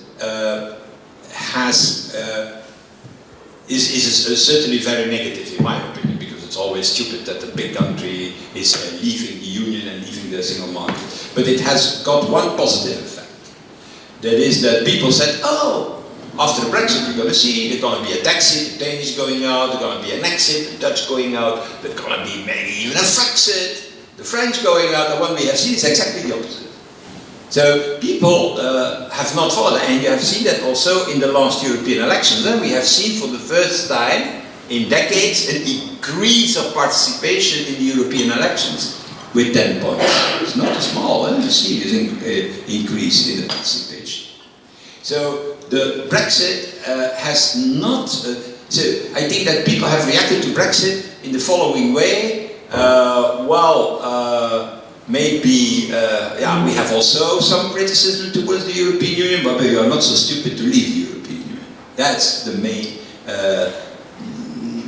is certainly very negative in my opinion, because it's always stupid that a big country is leaving the Union and leaving the single market. But it has got one positive effect. That is that people said, oh, after the Brexit we're going to see, there's going to be a Dexit, the Danish going out, there's going to be an exit, the Dutch going out, there's going to be maybe even a Frexit, the French going out, and what we have seen is exactly the opposite. So people have not followed, and you have seen that also in the last European elections. We have seen for the first time in decades an increase of participation in the European elections with 10 points. It's not small, you see this increase in the participation. So the Brexit has not, so I think that people have reacted to Brexit in the following way. Maybe we have also some criticism towards the European Union, but we are not so stupid to leave the European Union. That's the main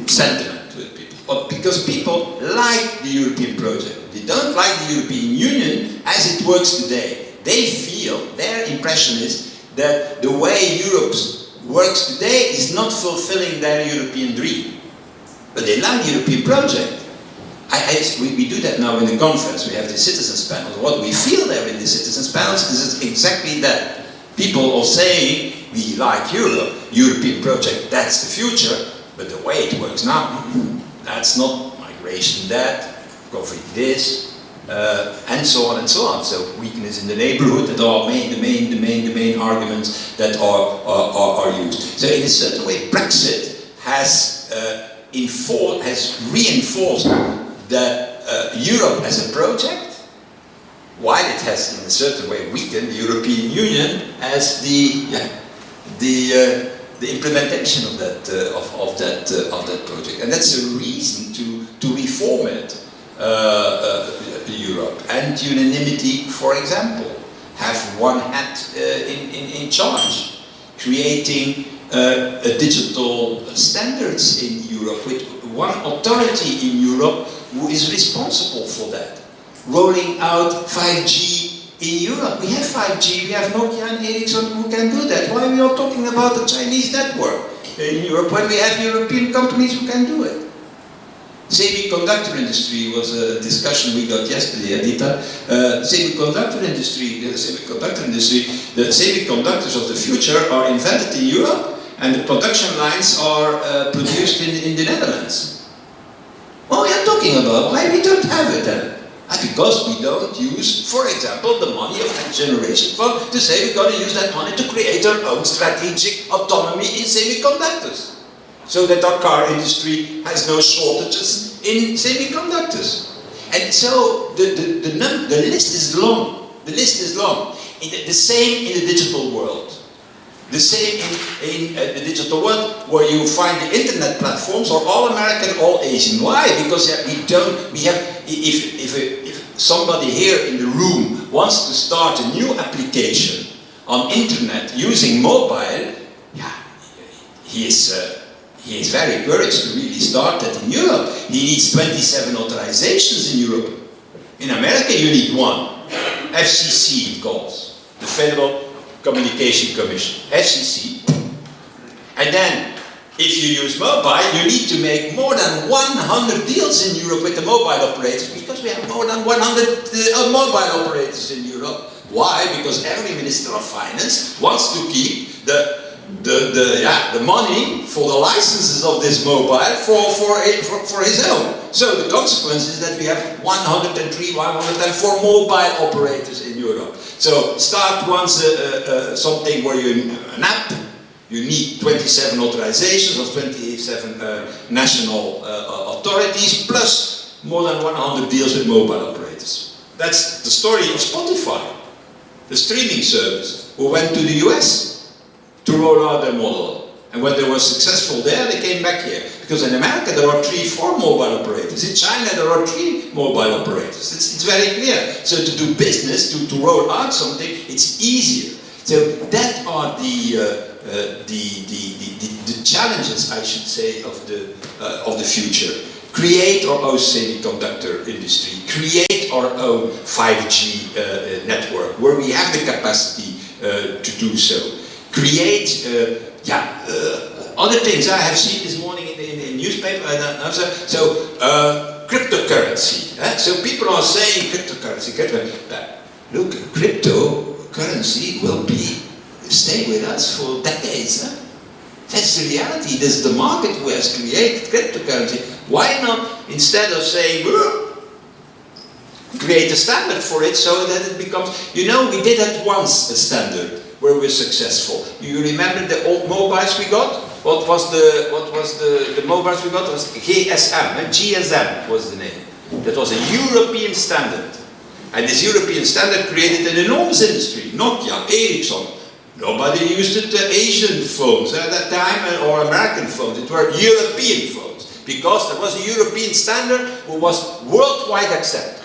sentiment with people. But because people like the European project, they don't like the European Union as it works today. They feel, their impression is that the way Europe works today is not fulfilling their European dream. But they like the European project. We do that now in the conference. We have the citizens panels. What we feel there in the citizens panels is exactly that. People are saying, we like Europe, European project, that's the future, but the way it works now, that's not migration, that, covering this, and so on and so on. So weakness in the neighborhood, that are the main arguments that are used. So in a certain way, Brexit has reinforced that Europe as a project, while it has in a certain way weakened the European Union as the implementation of that project, and that's a reason to reform it, Europe. And unanimity, for example, have one hand in charge, creating digital standards in Europe with one authority in Europe who is responsible for that. Rolling out 5G in Europe. We have 5G, we have Nokia and Ericsson who can do that. Why are we all talking about the Chinese network in Europe when we have European companies who can do it? Semiconductor industry was a discussion we got yesterday, Dita. Semiconductor industry, the semiconductors of the future are invented in Europe and the production lines are produced in the Netherlands. What are you talking about? Why we don't have it then? Because we don't use, for example, the money of Next Generation Fund to say we're going to use that money to create our own strategic autonomy in semiconductors. So that our car industry has no shortages in semiconductors. And so the list is long. The list is long. The same in the digital world. The same in the digital world, where you find the internet platforms are all American, all Asian. Why? Because if somebody here in the room wants to start a new application on internet using mobile, he is very encouraged to really start that in Europe. He needs 27 authorizations in Europe. In America you need one. FCC it calls, the Federal Communication Commission, FCC. And then, if you use mobile, you need to make more than 100 deals in Europe with the mobile operators, because we have more than 100 mobile operators in Europe. Why? Because every Minister of Finance wants to keep the money for the licenses of this mobile for his own. So the consequence is that we have 103, 104 mobile operators in Europe. So start once something where an app, you need 27 authorizations of 27 national authorities, plus more than 100 deals with mobile operators. That's the story of Spotify, the streaming service, who went to the US to roll out their model. And when they were successful there, they came back here. Because in America there are 3-4 mobile operators. In China there are 3 mobile operators. It's very clear. So to do business, to roll out something, it's easier. So that are the challenges, I should say, of the future. Create our own semiconductor industry. Create our own 5G network, where we have the capacity to do so. Create other things I have seen this morning in the newspaper. Cryptocurrency. So people are saying cryptocurrency. Look, cryptocurrency will stay with us for decades. That's the reality. This is the market who has created cryptocurrency. Why not, instead of saying, create a standard for it so that it becomes, we did that once, a standard, where we're successful. You remember the old mobiles we got? What was the mobiles we got? It was GSM was the name. That was a European standard. And this European standard created an enormous industry. Nokia, Ericsson. Nobody used it, Asian phones at that time, or American phones. It were European phones. Because there was a European standard who was worldwide accepted.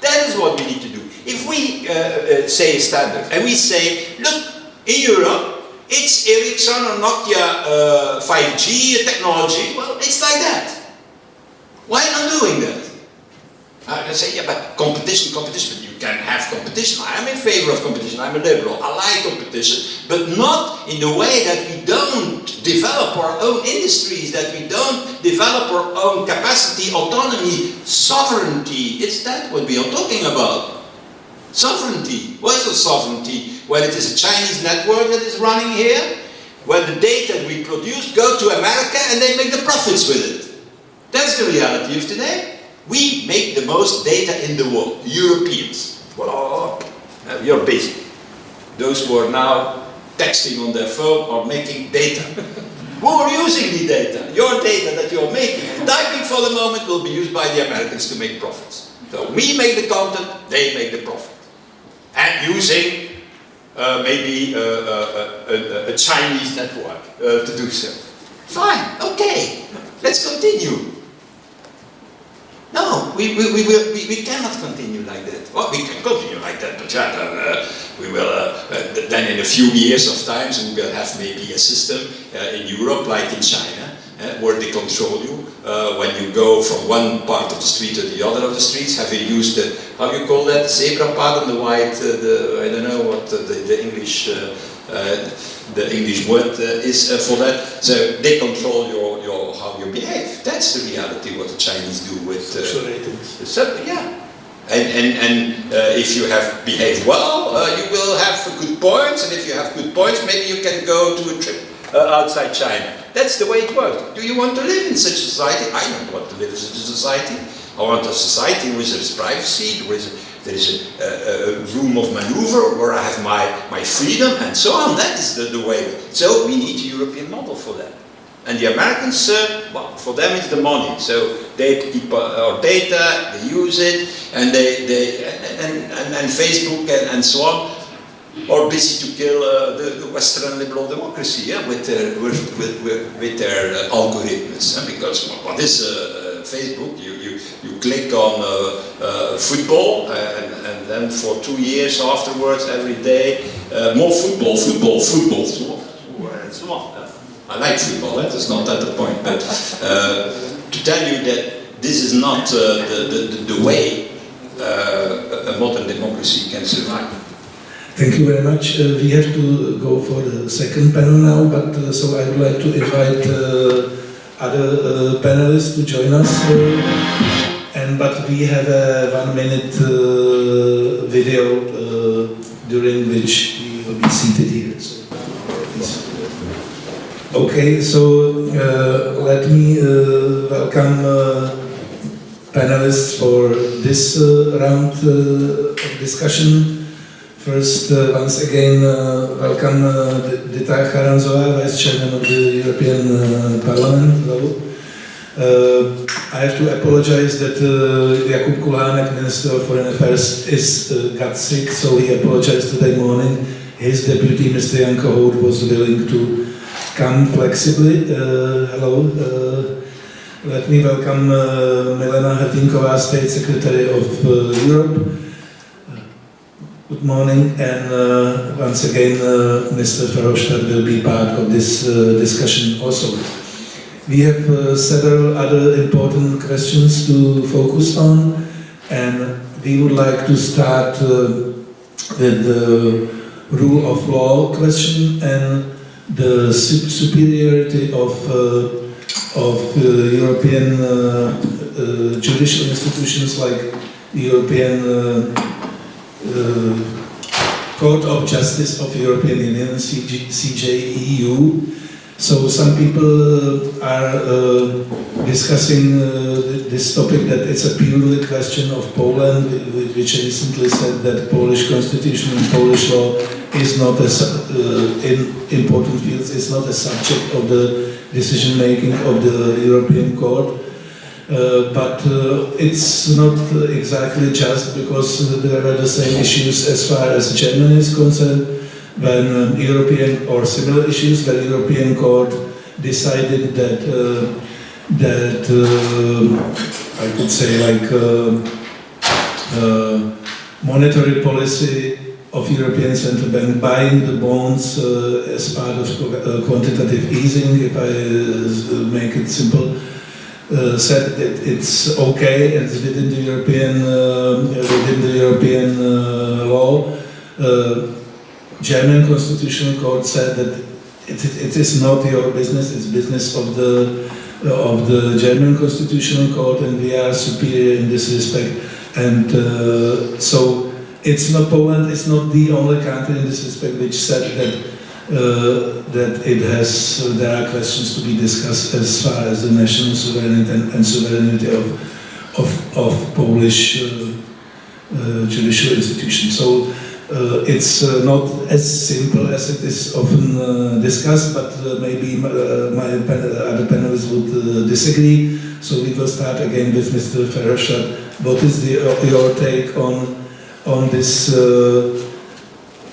That is what we need to do. If we say a standard, and we say, look, in Europe, it's Ericsson or Nokia 5G technology, well, it's like that. Why not doing that? I say, but competition, but you can have competition. I am in favor of competition, I'm a liberal. I like competition, but not in the way that we don't develop our own industries, that we don't develop our own capacity, autonomy, sovereignty. It's that what we are talking about. Sovereignty. What is a sovereignty? When it is a Chinese network that is running here, when the data we produce go to America and they make the profits with it. That's the reality of today. We make the most data in the world, Europeans. Well, you're busy. Those who are now texting on their phone or making data. Who are using the data? Your data that you're making. Typing for the moment will be used by the Americans to make profits. So we make the content, they make the profit. And using maybe a Chinese network to do so. Fine, okay, let's continue. No, we cannot continue like that. Well, we can continue like that, but we will, then in a few years of times, we will have maybe a system in Europe, like in China, where they control you. When you go from one part of the street to the other of the streets, have you used the, how you call that, zebra path and the white, I don't know what the English word is for that. So they control your how you behave. That's the reality what the Chinese do with social ratings. Yeah. And if you have behaved well, you will have good points, and if you have good points, maybe you can go to a trip outside China. That's the way it works. Do you want to live in such a society? I don't want to live in such a society. I want a society where there is privacy, where there is a room of maneuver, where I have my freedom, and so on. That is the way. So we need a European model for that. And the Americans, well, for them it's the money. So they keep our data, they use it, and and Facebook and so on are busy to kill the Western liberal democracy, yeah, with their algorithms. Because what is Facebook? You click on football, and then for 2 years afterwards, every day, more football, and so on. I like football, that's not at the point, but to tell you that this is not the way a modern democracy can survive. Thank you very much. We have to go for the second panel now, but so I would like to invite other panelists to join us. But we have a 1 minute video during which we will be seated here. So, please. Okay, so let me welcome panelists for this round of discussion. First, once again, welcome Dita Charanzová, Vice Chairman of the European Parliament. I have to apologize that Jakub Kulhánek, Minister of Foreign Affairs, got sick, so he apologized today morning. His deputy, Mr. Jan Kohout, was willing to come flexibly. Hello. Let me welcome Milena Hrdinková, State Secretary of Europe. Good morning, and once again, Mr. Verhofstadt will be part of this discussion also. We have several other important questions to focus on, and we would like to start with the rule of law question and the superiority of European judicial institutions like European Court of Justice of European Union, CJEU. So some people are discussing this topic that it's a purely question of Poland, which recently said that Polish constitution and Polish law is not in important fields, is not a subject of the decision making of the European Court. But it's not exactly just, because there are the same issues as far as Germany is concerned, when European or similar issues, when European Court decided that I could say like monetary policy of European Central Bank, buying the bonds as part of quantitative easing, if I make it simple, said that it's okay and it's within the European law. German Constitutional Court said that it is not your business. It's business of the German Constitutional Court, and we are superior in this respect. And so it's not Poland. It's not the only country in this respect which said that it has there are questions to be discussed as far as the national sovereignty and sovereignty of Polish judicial institutions. So it's not as simple as it is often discussed, but maybe my other panelists would disagree. So we will start again with Mr. Verhofstadt. What is your take on this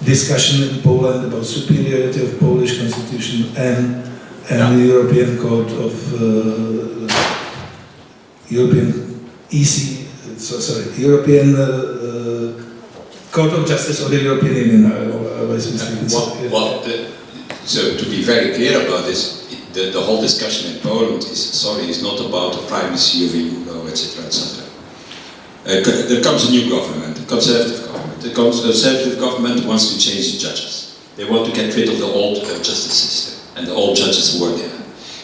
discussion in Poland about superiority of Polish constitution and the European Court of European Court of Justice of the European Union? So to be very clear about this, the whole discussion in Poland is not about the primacy of EU, etc., etc. There comes a new government, a conservative government. The conservative government wants to change the judges. They want to get rid of the old justice system and the old judges who were there.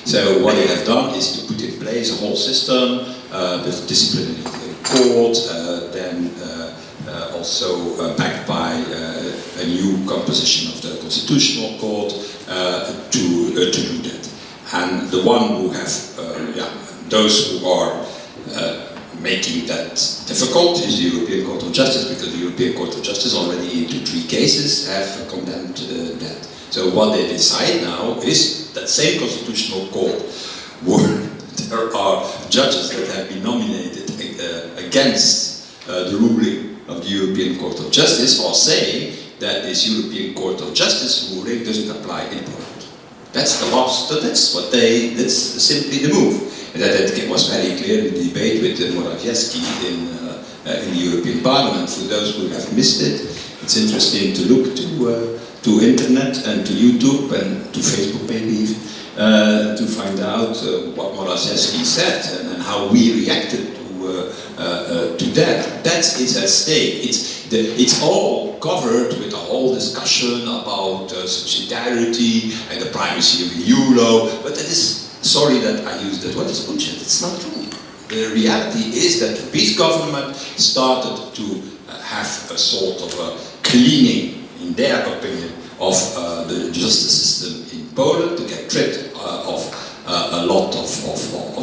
So what they have done is to put in place a whole system with disciplinary court, then also backed by a new composition of the constitutional court to do that. And the one who have, those who are making that difficult is the European Court of Justice, because the European Court of Justice already into 3 cases have condemned that. So what they decide now is that same constitutional court where there are judges that have been nominated against the ruling of the European Court of Justice are saying that this European Court of Justice ruling doesn't apply in Poland. That's the last, that's simply the move. And that was very clear in the debate with Morawiecki in the European Parliament. For those who have missed it, it's interesting to look to internet and to YouTube and to Facebook maybe even, to find out what Morawiecki said and how we reacted to that. That is at stake. It's all covered with a whole discussion about subsidiarity and the primacy of EU law, but that is, sorry that I use that word, it's bullshit. It's not true. The reality is that the Peace government started to have a sort of a cleaning, in their opinion, of the justice system in Poland to get rid of a lot of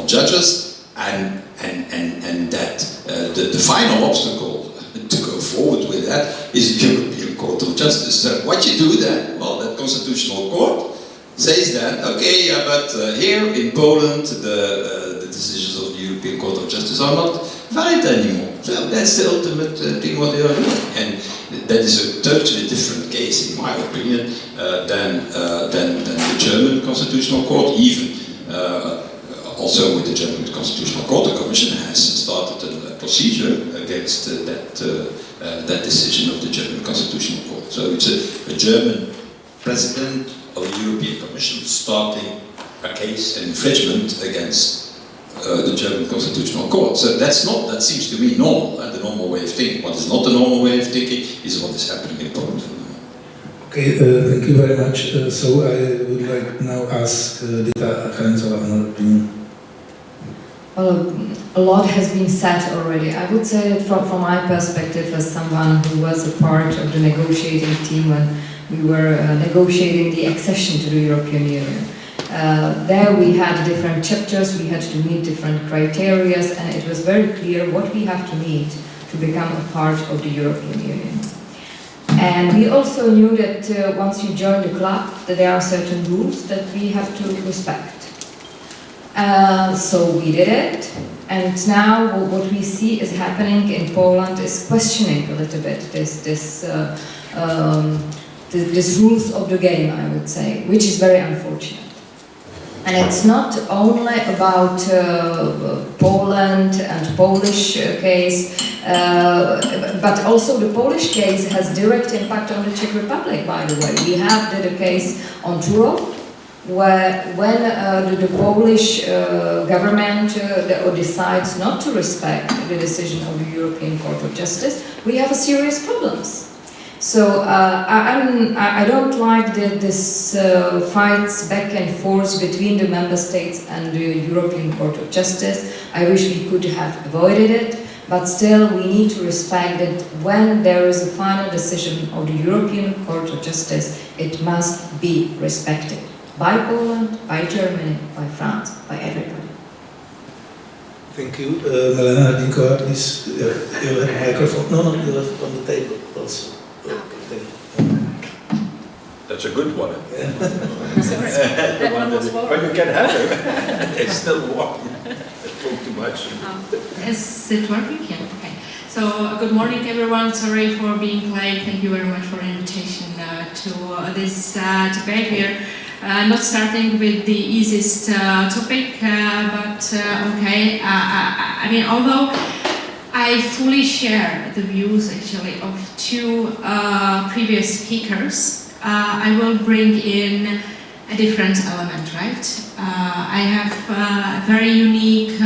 judges, and that the final obstacle to go forward with that is the European Court of Justice. So what you do then? Well, that constitutional court says that, okay, but here in Poland the decisions of the European Court of Justice are not valid anymore. So that's the ultimate thing what they are doing. And that is a totally different case, in my opinion, than the German Constitutional Court. Even also with the German Constitutional Court, the Commission has started a procedure against that decision of the German Constitutional Court. So it's a German president of the European Commission starting a case, an infringement against the German Constitutional Court. So that seems to me normal, the normal way of thinking. What is not the normal way of thinking is what is happening in Poland. Okay, thank you very much. So I would like now ask Dita Charanzová on her opinion. Well, a lot has been said already. I would say that from my perspective, as someone who was a part of the negotiating team when we were negotiating the accession to the European Union. There we had different chapters, we had to meet different criteria, and it was very clear what we have to meet to become a part of the European Union. And we also knew that once you join the club, that there are certain rules that we have to respect. So we did it, and now what we see is happening in Poland is questioning a little bit this rules of the game, I would say, which is very unfortunate. And it's not only about Poland and Polish case, but also the Polish case has direct impact on the Czech Republic, by the way. We have the case on Turów, where when the Polish government decides not to respect the decision of the European Court of Justice, we have serious problems. So I don't like this fights back and forth between the member states and the European Court of Justice. I wish we could have avoided it, but still we need to respect that when there is a final decision of the European Court of Justice, it must be respected by Poland, by Germany, by France, by everybody. Thank you. Milena Hrdinková, please, your microphone. No, you left on the table also. That's a good one. Sorry, that one was warm. But you can have it. It's still warm. Talk too much. Is it working? Yeah, okay. So, good morning everyone. Sorry for being late. Thank you very much for the invitation to this debate. We are not starting with the easiest topic, but okay. I mean, although I fully share the views actually of two previous speakers, I will bring in a different element, right? I have a very unique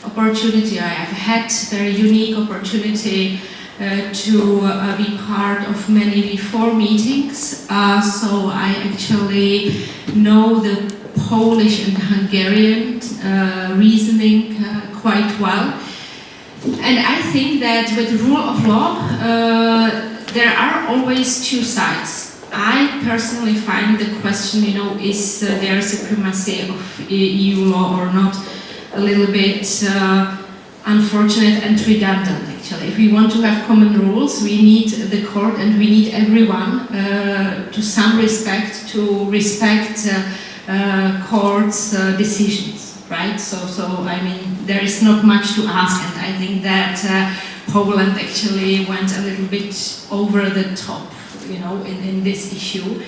opportunity. I have had very unique opportunity to be part of many before meetings. So I actually know the Polish and Hungarian reasoning quite well. And I think that with the rule of law, there are always two sides. I personally find the question, you know, is there supremacy of EU law or not, a little bit unfortunate and redundant, actually. If we want to have common rules, we need the court and we need everyone to some respect to respect courts' decisions, right? So I mean, there is not much to ask, and I think that Poland actually went a little bit over the top, you know, in this issue.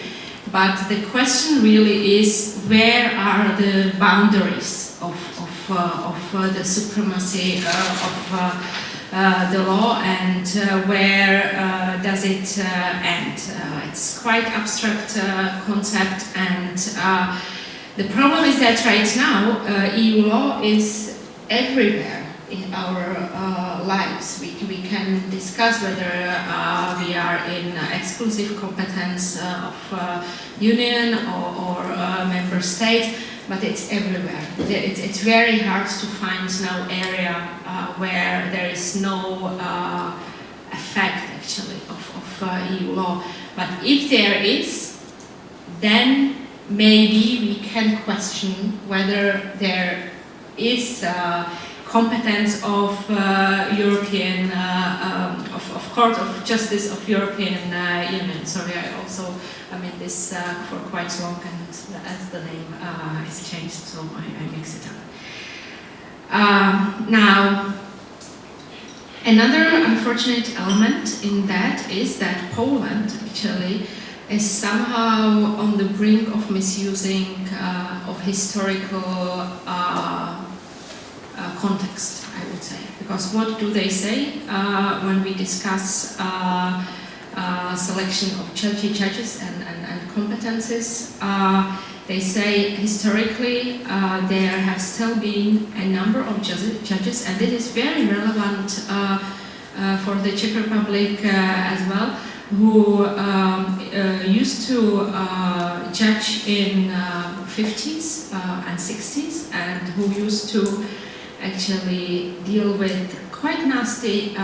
But the question really is, where are the boundaries of the supremacy of the law, and where does it end? It's quite abstract concept, and the problem is that right now EU law is everywhere in our lives. We can discuss whether we are in exclusive competence of union or member states, but it's everywhere. It's very hard to find no area where there is no effect actually of EU law. But if there is, then maybe we can question whether there is competence of European, of Court of Justice of European Union. Sorry, I mean this for quite long, and as the name is changed, so I mix it up. Now, another unfortunate element in that is that Poland actually is somehow on the brink of misusing of historical context, I would say. Because what do they say when we discuss selection of judges and competences? They say historically there have still been a number of judges, and it is very relevant for the Czech Republic as well, who used to judge in 50s and 60s, and who used to actually deal with quite nasty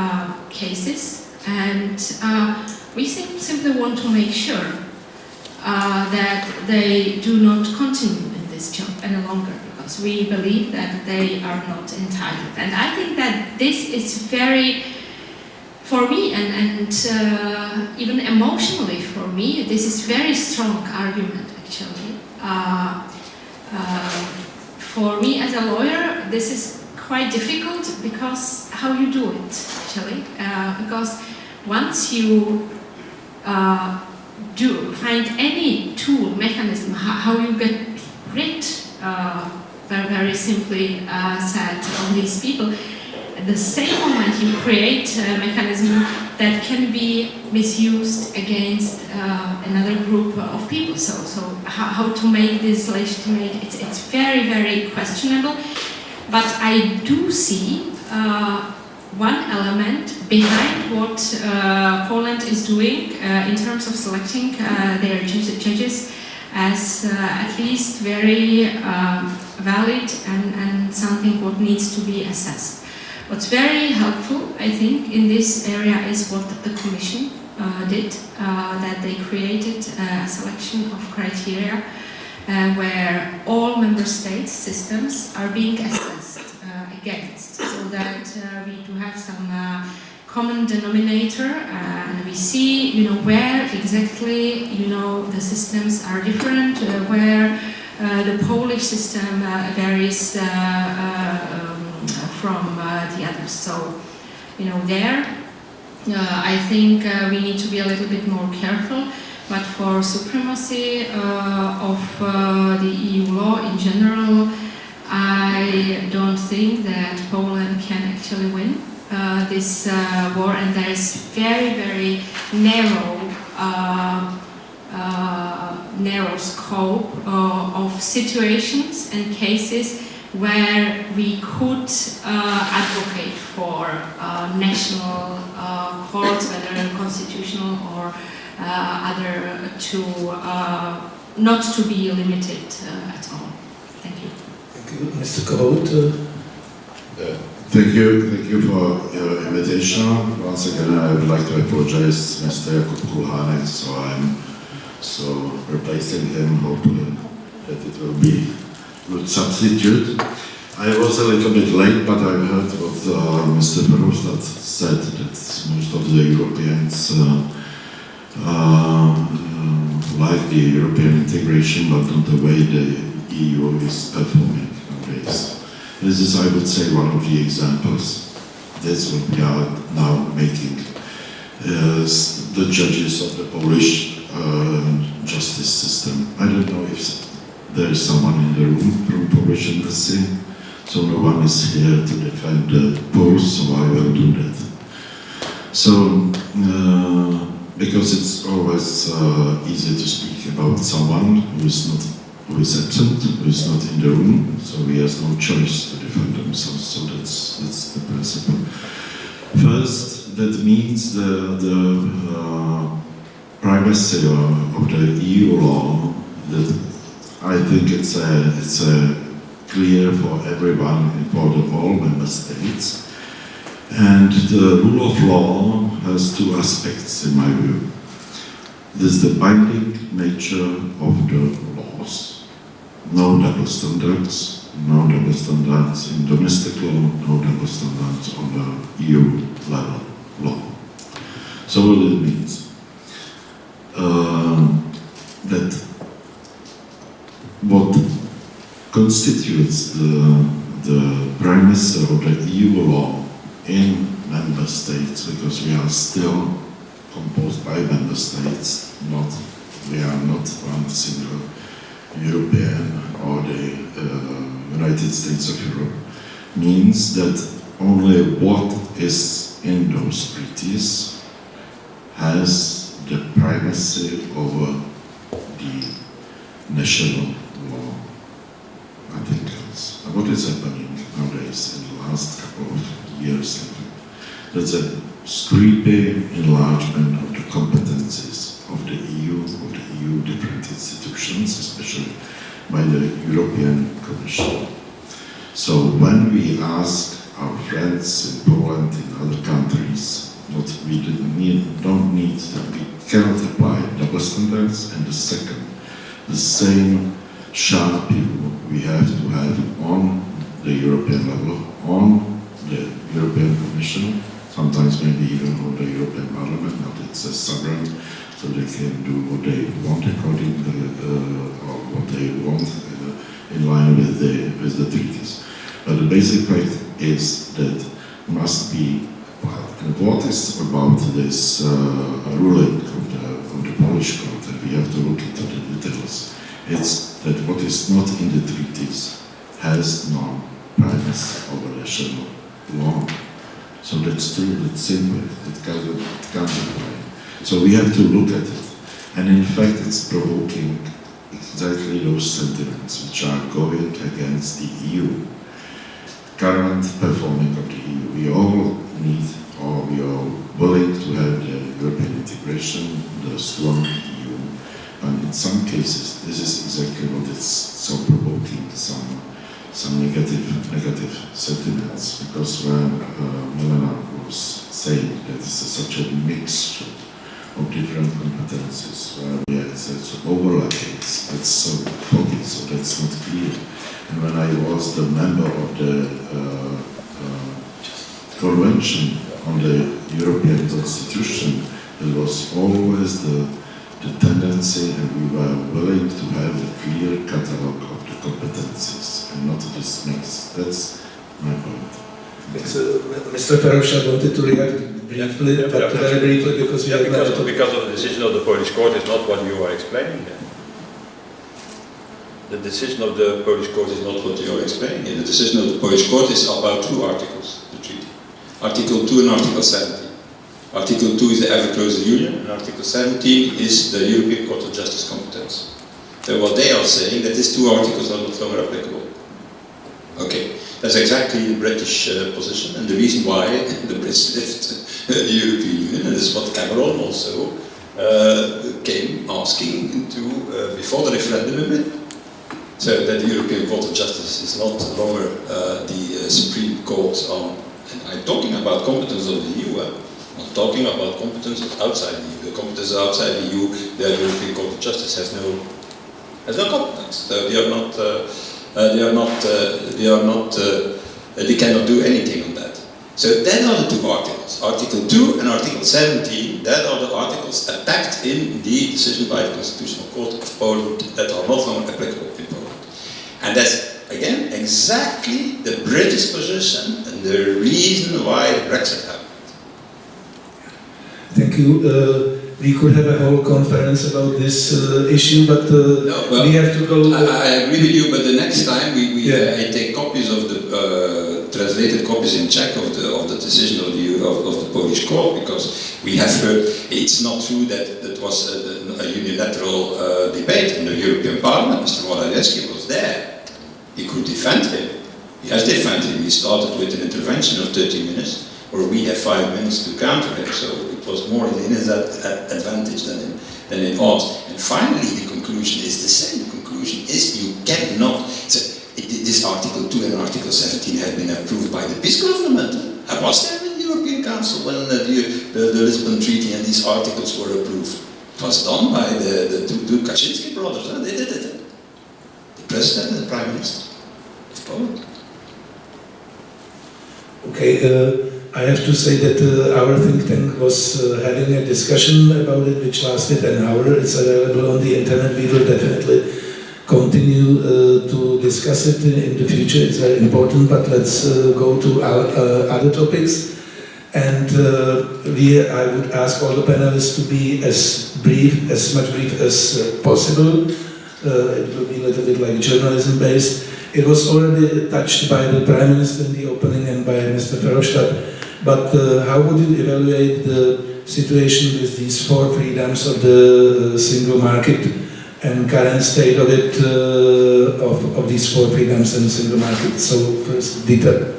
cases, and we simply want to make sure that they do not continue in this job any longer, because we believe that they are not entitled. And I think that this is very, for me, and even emotionally for me, this is very strong argument actually. For me as a lawyer, this is quite difficult, because how you do it actually, because once you do find any tool, mechanism, how you get rid, very simply said, of these people, at the same moment you create a mechanism that can be misused against another group of people. So how to make this legitimate, it's very, very questionable. But I do see one element behind what Poland is doing in terms of selecting their judges as at least very valid and something what needs to be assessed. What's very helpful, I think, in this area is what the Commission did, that they created a selection of criteria where all member states' systems are being assessed against, so that we do have some common denominator, and we see, where exactly, the systems are different, where the Polish system varies from the others. So, there, I think we need to be a little bit more careful. But for supremacy of the EU law in general, I don't think that Poland can actually win this war, and there is very, very narrow scope of situations and cases where we could advocate for national courts, whether constitutional or other, to not to be limited at all. Thank you. Thank you. Mr. Kohout. Thank you for your invitation. Once again, I would like to apologize, Mr. Kulhanek, so replacing him, hoping that it will be a good substitute. I was a little bit late, but I heard what Mr. Verhofstadt said, that most of the Europeans like the European integration, but not the way the EU is performing nowadays. This is, I would say, one of the examples. That's what we are now making. The judges of the Polish justice system. I don't know if there is someone in the room from Polish embassy, so no one is here to defend the Poles, so I will do that. So, because it's always easy to speak about someone who is absent, who is not in the room, so he has no choice to defend themselves. So that's the principle. First, that means the primacy of the EU law. That I think it's a clear for everyone, for all member states. And the rule of law has two aspects, in my view. There's the binding nature of the laws. No double standards in domestic law, no double standards on the EU level law. So what it means? That what constitutes the primacy of the EU law in member states, because we are still composed by member states, we are not one single European or the United States of Europe, means that only what is in those treaties has the primacy over the national law. Nothing else. What is happening nowadays in the last couple of years? That's a creepy enlargement of the competencies of the EU different institutions, especially by the European Commission. So when we ask our friends in Poland, in other countries, we cannot apply double standards, and the second, the same sharp view we have to have on the European level, on the European Commission, sometimes maybe even on the European Parliament, not it's a sovereign, so they can do what they want according to or what they want in line with the treaties. But the basic fact is that must be applied. And what is about this ruling of the Polish court, and we have to look into the details, it's that what is not in the treaties has no primacy over national law. So that's true, that's simple, it can't apply. So we have to look at it. And in fact, it's provoking exactly those sentiments which are going against the EU. current performing of the EU. We all need, or we are willing to have the European integration, the strong EU, and in some cases this is exactly what is so provoking some negative sentiments, because when Milena was saying that this is such a mixture of different competences, where we have such overlapping, that's so foggy, so that's not clear. And when I was the member of the Convention on the European Constitution, there was always the tendency, and we were willing to have a clear catalogue of the competencies and not this mix. That's my point. Mr. Verhofstadt wanted to react briefly, but very briefly, because we because of the decision of the Polish court is not what you are explaining there. The decision of the Polish court is not what you are explaining. The decision of the Polish court is about two articles, the treaty. Article 2 and Article 17. Article 2 is the ever closer union, and Article 17 is the European Court of Justice competence. So what they are saying, that these two articles are not longer applicable. Okay, that's exactly the British position, and the reason why the Brits left the European Union, and this is what Cameron also came asking to before the referendum. So that the European Court of Justice is not longer the Supreme Court on, and I'm talking about competence of the EU, I'm not talking about competence outside the EU. The competence outside the EU, the European Court of Justice has no competence. So they cannot do anything on that. So that are the two articles, Article 2 and Article 17, that are the articles attacked in the decision by the Constitutional Court of Poland that are not longer applicable in Poland. And that's, again, exactly the British position and the reason why Brexit happened. Thank you. We could have a whole conference about this issue, but we have to go. I agree with you, but the next time I take copies of the translated copies in Czech of the decision of the Polish court, because we have heard it's not true that that was a unilateral debate in the European Parliament. Mr. Morawiecki was there. He could defend him. He has defended him. He started with an intervention of 30 minutes, where we have 5 minutes to counter him. So it was more in his advantage than in ours. And finally, the conclusion is the same. The conclusion is you cannot. This Article 2 and Article 17 have been approved by the peace government. I was there in the European Council when the Lisbon Treaty and these articles were approved. It was done by the two Kaczynski brothers. They did it. The President and the Prime Minister of Poland. Okay, I have to say that our think tank was having a discussion about it, which lasted an hour. It's available on the internet. We will definitely continue to discuss it in the future. It's very important, but let's go to our other topics. And I would ask all the panelists to be as brief as possible. It will be a little bit like journalism based. It was already touched by the Prime Minister in the opening and by Mr. Verhofstadt. But how would you evaluate the situation with these 4 freedoms of the single market and current state of it, of these 4 freedoms and the single market? So first, Dita.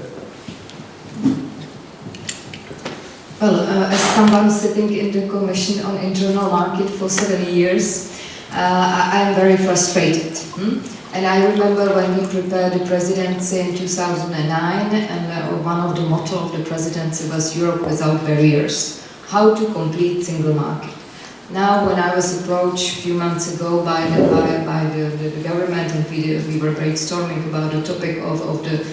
Well, as someone sitting in the Commission on Internal Market for 7 years, I'm very frustrated. And I remember when we prepared the presidency in 2009, and one of the motto of the presidency was Europe without barriers. How to complete single market. Now, when I was approached a few months ago by the government, and we were brainstorming about the topic of the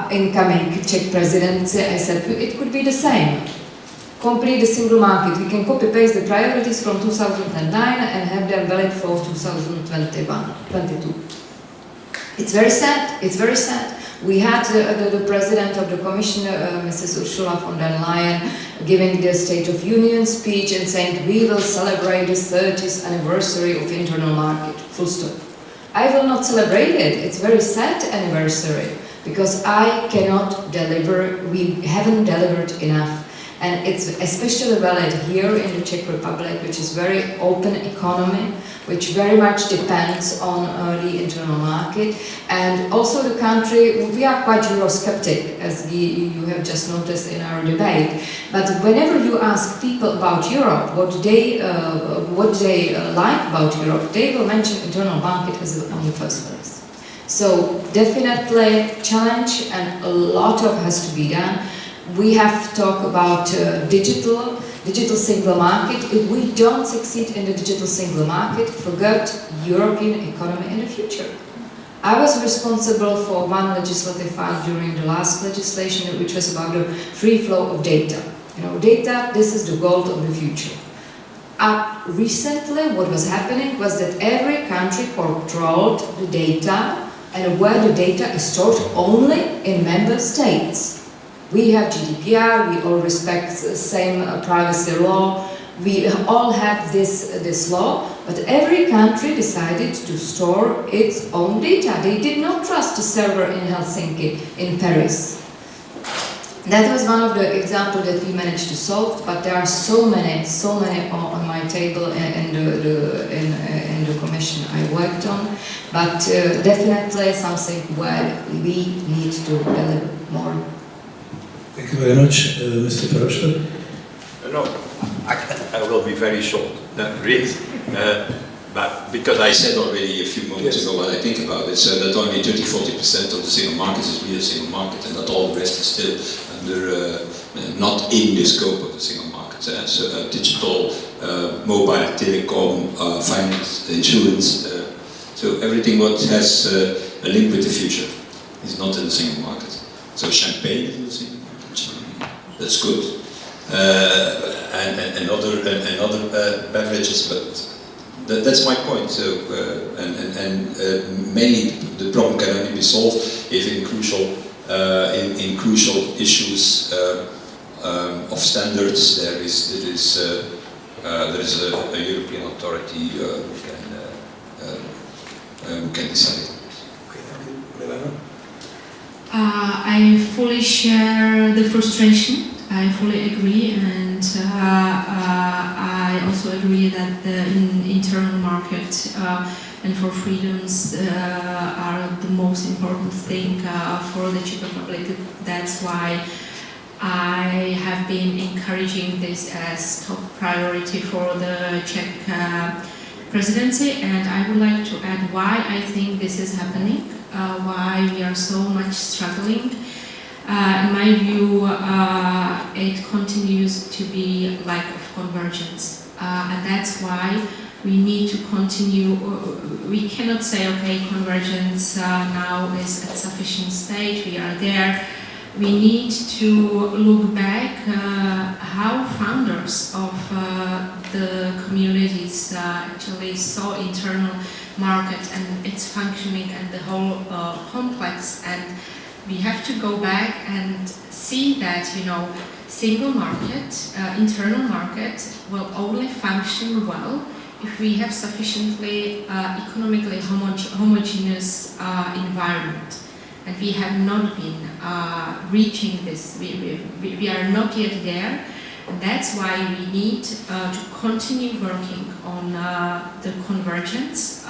incoming Czech presidency, I said it could be the same. Complete the single market. We can copy-paste the priorities from 2009 and have them valid for 2022. It's very sad. It's very sad. We had the president of the Commission, Mrs. Ursula von der Leyen, giving the State of Union speech and saying we will celebrate the 30th anniversary of internal market. Full stop. I will not celebrate it. It's a very sad anniversary because I cannot deliver. We haven't delivered enough. And it's especially valid here in the Czech Republic, which is very open economy, which very much depends on the internal market. And also the country, we are quite Eurosceptic, as you have just noticed in our debate. But whenever you ask people about Europe, what they like about Europe, they will mention internal market as on the first place. So definitely challenge, and a lot of has to be done. We have to talk about digital single market. If we don't succeed in the digital single market, forget European economy in the future. I was responsible for one legislative file during the last legislation, which was about the free flow of data. You know, data, this is the goal of the future. Recently, what was happening was that every country controlled the data, and where the data is stored only in member states. We have GDPR, we all respect the same privacy law, we all have this law, but every country decided to store its own data. They did not trust the server in Helsinki, in Paris. That was one of the examples that we managed to solve, but there are so many on my table in the commission I worked on. But definitely something where we need to deliver more. Thank you very much, Mr. Verhofstadt. No, I will be very short, really. But because I said already a few moments ago what I think about it, so that only 30-40% of the single market is really a single market, and that all the rest is still under, not in the scope of the single market. So digital, mobile, telecom, finance, insurance, so everything what has a link with the future is not in the single market. So champagne is in the single market, that's good, and other beverages, but that's my point. So, mainly the problem can only be solved if in crucial issues of standards there is a European authority who can decide. Okay, thank you. Milena? I fully share the frustration. I fully agree, and I also agree that the internal market and for freedoms are the most important thing for the Czech Republic. That's why I have been encouraging this as top priority for the Czech presidency, and I would like to add why I think this is happening, why we are so much struggling. In my view, it continues to be lack of convergence, and that's why we need to continue. We cannot say, okay, convergence now is at sufficient stage, we are there. We need to look back how founders of the communities actually saw internal market and its functioning and the whole complex, and we have to go back and see that, you know, single market, internal market will only function well if we have sufficiently economically homogeneous environment. And we have not been reaching this. We are not yet there. And that's why we need to continue working on the convergence,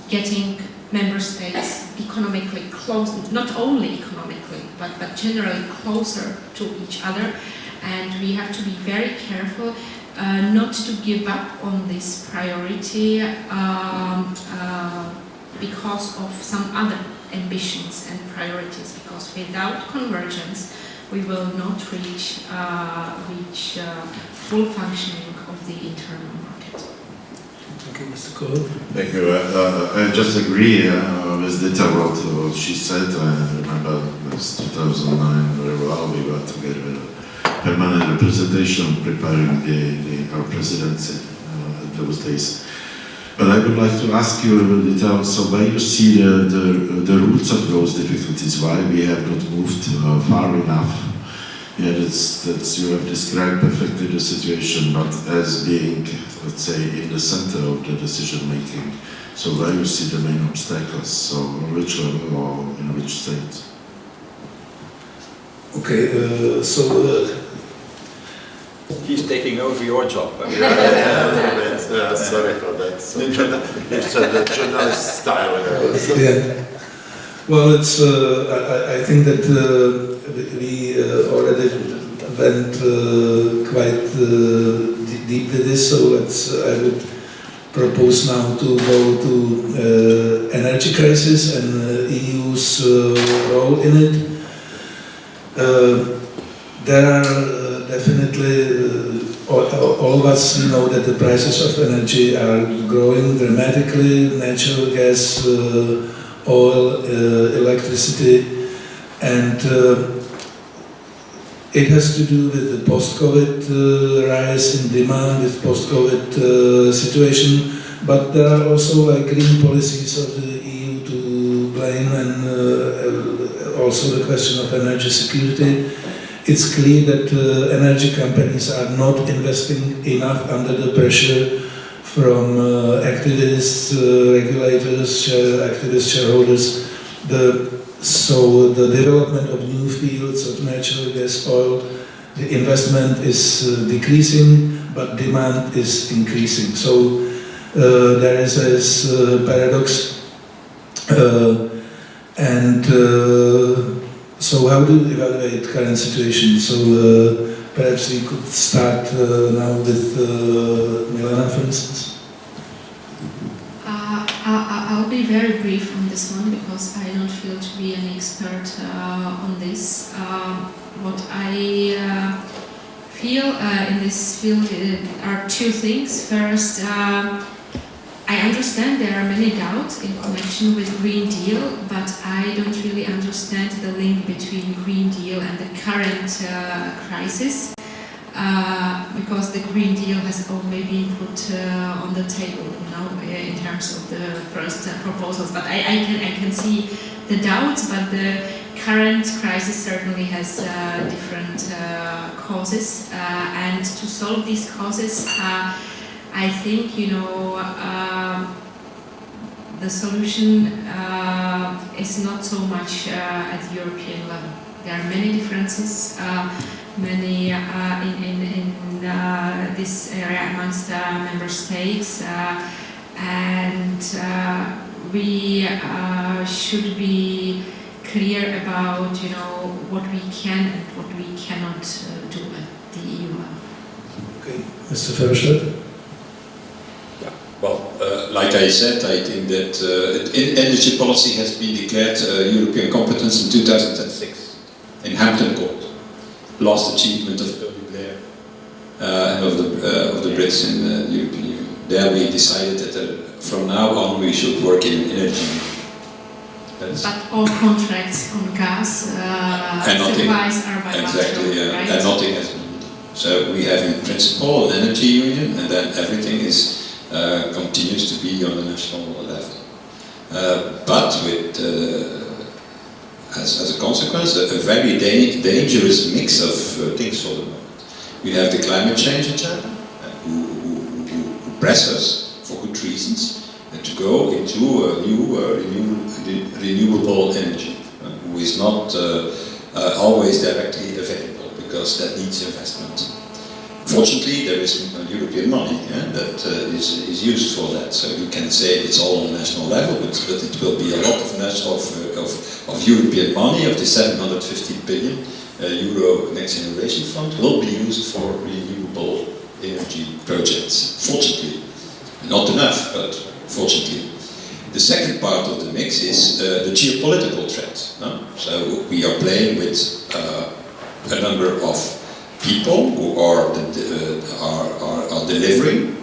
getting member states economically close, not only economically, but generally closer to each other. And we have to be very careful not to give up on this priority because of some other ambitions and priorities, because without convergence we will not reach full functioning of the internal market. Thank you, Mr. Kohl. Thank you. I just agree with Dita what she said. I remember this 2009 very well. We were together with a permanent representation preparing our presidency in those days. But I would like to ask you, Dita, so where you see the roots of those difficulties, why we have not moved far enough. Yeah, that's you have described perfectly the situation, but as being, let's say, in the center of the decision making. So where you see the main obstacles, so on which level or in which state? Okay, so He's taking over your job. Sorry for that. It's the journalist style. Yeah. Well, it's. I think that we already went quite deep with this. So I would propose now to go to energy crisis and EU's role in it. There are definitely all of us know that the prices of energy are growing dramatically. Natural gas, oil, electricity, and it has to do with the post-COVID rise in demand, with post-COVID situation. But there are also like green policies of the EU to blame, and also the question of energy security. It's clear that energy companies are not investing enough under the pressure from activists, regulators, activist shareholders. So the development of new fields of natural gas, oil, the investment is decreasing, but demand is increasing. So there is this paradox, and so how do we evaluate current situation? So perhaps we could start now with Milena, for instance. I'll be very brief on this one because I don't feel to be an expert on this. What I feel in this field are two things. First, I understand there are many doubts in connection with Green Deal, but I don't really understand the link between Green Deal and the current crisis. Because the Green Deal has only been put on the table, in terms of the first proposals. But I can see the doubts, but the current crisis certainly has different causes. And to solve these causes, I think the solution is not so much at the European level. There are many differences. Many in this area amongst member states, and we should be clear about what we can and what we cannot do at the EU level. Okay, Mr. Verhofstadt. Yeah. Well, like I said, I think that energy policy has been declared European competence in 2006 in Hampton Court. Last achievement of Tony Blair and of the Brits in the European Union. There we decided that from now on we should work in energy. But all contracts on gas supplies are bilateral, exactly, right? And nothing has been done. So we have in principle an energy union, and then everything is continues to be on the national level. But with as a consequence, a very dangerous mix of things for the moment. We have the climate change agenda, who press us, for good reasons, to go into a new renewable energy, who is not always directly available, because that needs investment. Fortunately, there is European money that is used for that. So you can say it's all on the national level, but it will be a lot of European money, of the 750 billion euro Next Generation Fund, will be used for renewable energy projects. Fortunately, not enough, but fortunately. The second part of the mix is the geopolitical threat. No? So we are playing with a number of people who are delivering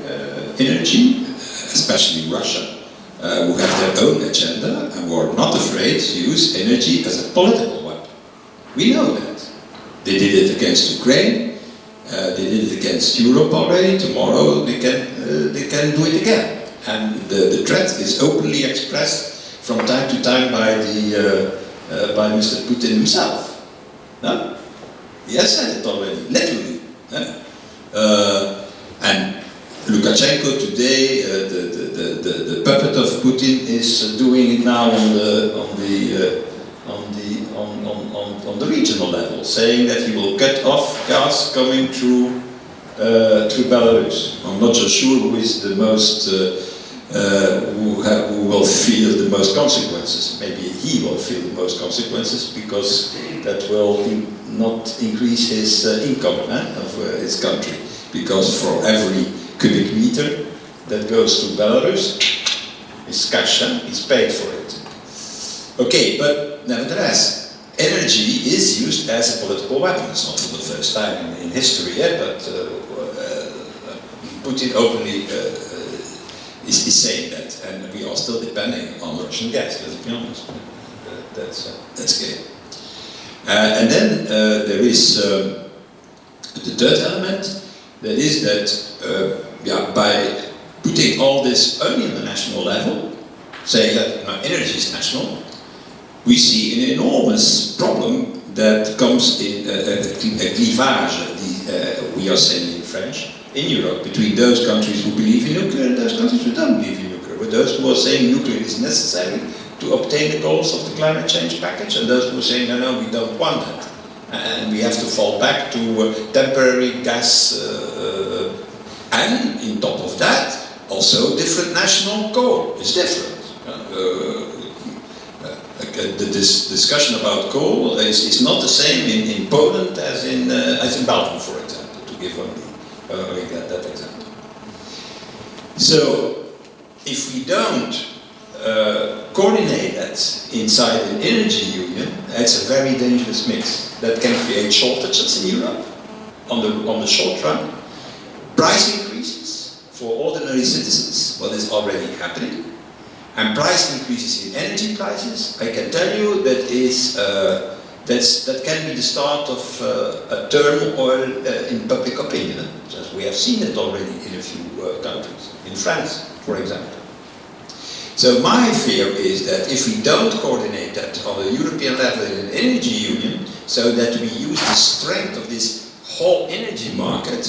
energy, especially Russia, who have their own agenda and who are not afraid to use energy as a political weapon. We know that. They did it against Ukraine, they did it against Europe already, tomorrow they can do it again. And the threat is openly expressed from time to time by Mr. Putin himself. No? He has said it already, literally. And Lukashenko today, the puppet of Putin, is doing it now on the regional level, saying that he will cut off gas coming through through Belarus. I'm not so sure who is the most, who will feel the most consequences. Maybe he will feel the most consequences because that will not increase his income of his country. Because for every cubic meter that goes to Belarus, is cash, he's paid for it. Okay, but nevertheless, energy is used as a political weapon. It's not for the first time in history yet, but Putin openly is saying that, and we are still depending on Russian gas, let's be honest. That's clear. And then there is the third element, that is that by putting all this only on the national level, saying that energy is national, we see an enormous problem that comes in a clivage, we are saying in French, in Europe, between those countries who believe in nuclear and those countries who don't believe in nuclear. With those who are saying nuclear is necessary to obtain the goals of the climate change package, and those who are saying, no, we don't want that. And we have to fall back to temporary gas, and on top of that, also different national coal is different. This discussion about coal is not the same in Poland as in Belgium, for example, to give only that example. So, if we don't coordinate that inside an energy union, it's a very dangerous mix that can create shortages in Europe on the short run, price increases for ordinary citizens, what is already happening, and price increases in energy prices. I can tell you that can be the start of a turmoil in public opinion. We have seen it already in a few countries, in France, for example. So my fear is that if we don't coordinate that on the European level in an energy union, so that we use the strength of this whole energy market,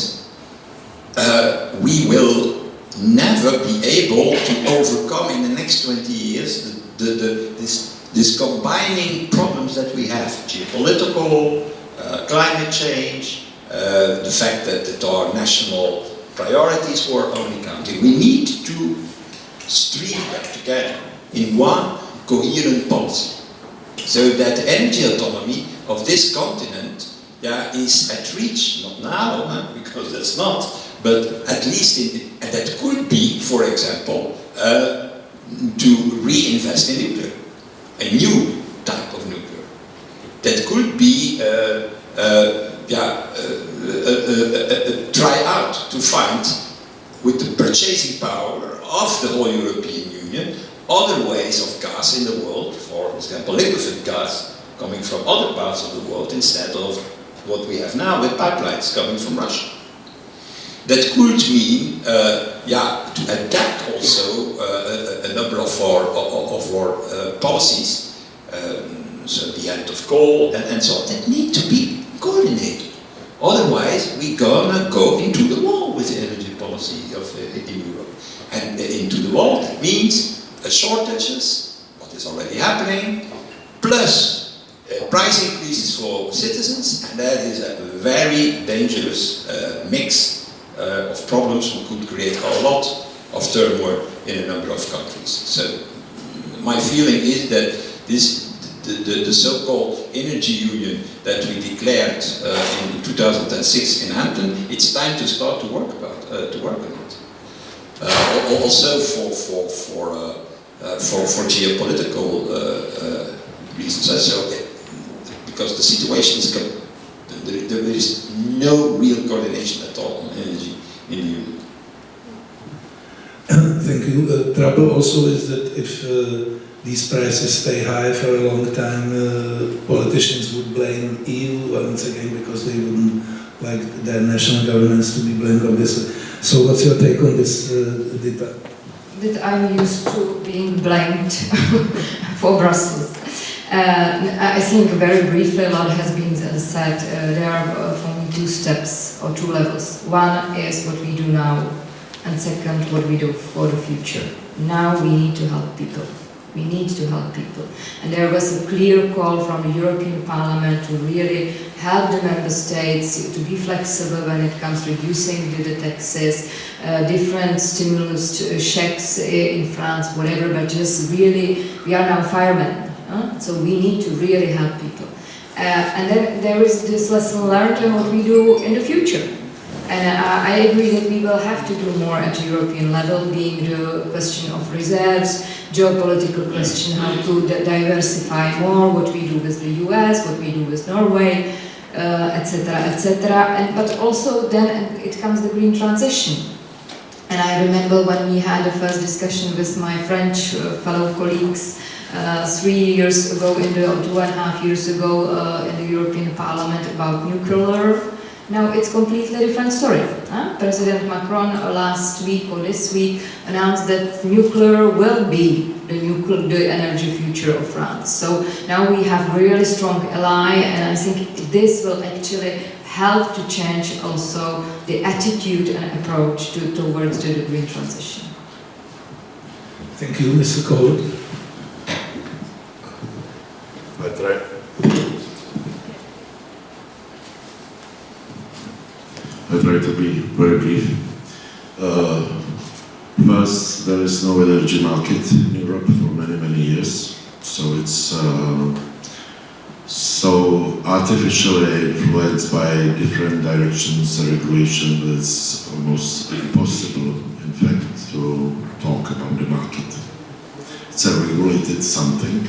we will never be able to overcome in the next 20 years this combining problems that we have: geopolitical, climate change, the fact that our national priorities were only counting. We need to stream them together in one coherent policy, so that energy autonomy of this continent is at reach, not now, because that's not, but at least and that could be, for example, to reinvest in nuclear, a new type of nuclear. That could be try out to find, with the purchasing power of the whole European Union, other ways of gas in the world, for example, liquefied gas coming from other parts of the world instead of what we have now with pipelines coming from Russia. That could mean, to adapt also a number of our policies, so the end of coal and so on, that need to be coordinated. Otherwise, we're gonna go into the wall with the energy policy in Europe. And into the wall, that means shortages, what is already happening, plus price increases for citizens, and that is a very dangerous mix of problems who could create a lot of turmoil in a number of countries. So my feeling is that the so-called energy union that we declared in 2006 in Hampton, it's time to start to work on it. Also for geopolitical reasons. So because the situation is, there is no real coordination at all on energy in the Union. Thank you. The trouble also is that if these prices stay high for a long time, politicians would blame EU once again because they wouldn't like their national governments to be blamed, obviously. So what's your take on this, Dita? That I'm used to being blamed for Brussels. I think very briefly a lot has been said. There are for me two steps or two levels. One is what we do now, and second, what we do for the future. Now we need to help people. We need to help people. And there was a clear call from the European Parliament to really help the member states to be flexible when it comes to reducing the taxes, different stimulus checks in France, whatever, but just really, we are now firemen, so we need to really help people. And then there is this lesson learned and what we do in the future. And I agree that we will have to do more at the European level, being the question of reserves, geopolitical question, how to diversify more, what we do with the US, what we do with Norway, etc., etc. But also then it comes the green transition. And I remember when we had the first discussion with my French fellow colleagues 3 years ago, 2.5 years ago in the European Parliament about nuclear. Now it's completely different story. President Macron last week or this week announced that nuclear will be the energy future of France. So now we have a really strong ally, and I think this will actually help to change also the attitude and approach towards the green transition. Thank you, Mr. Cole. I try to be very brief. First, there is no energy market in Europe for many, many years, so it's so artificially influenced by different directions and regulation that it's almost impossible, in fact, to talk about the market. It's a regulated something.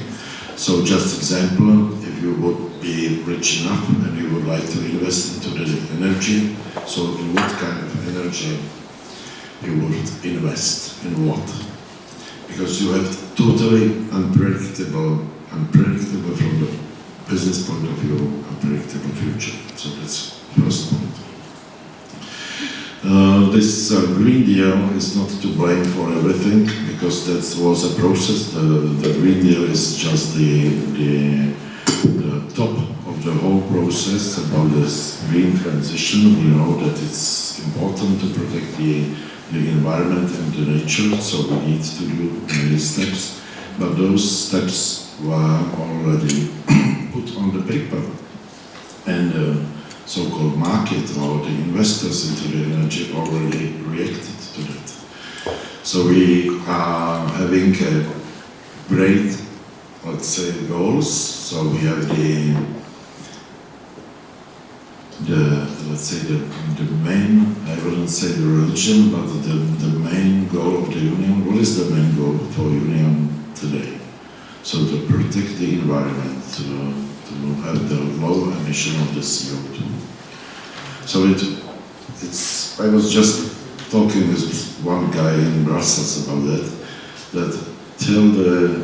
So just example, if you would be rich enough and you would like to invest into the energy, so in what kind of energy you would invest, in what? Because you have totally unpredictable from the business point of view, unpredictable future. So that's first point. This Green Deal is not to blame for everything, because that was a process. The Green Deal is just the top of the whole process about this green transition. We know that it's important to protect the environment and the nature, so we need to do many steps. But those steps were already put on the paper, and the so-called market or the investors into the energy already reacted to that. So we are having a great, let's say, goals. So we have the main, I wouldn't say the religion, but the main goal of the Union. What is the main goal for Union today? So to protect the environment, to have the low emission of the CO2. So I was just talking with one guy in Brussels about that till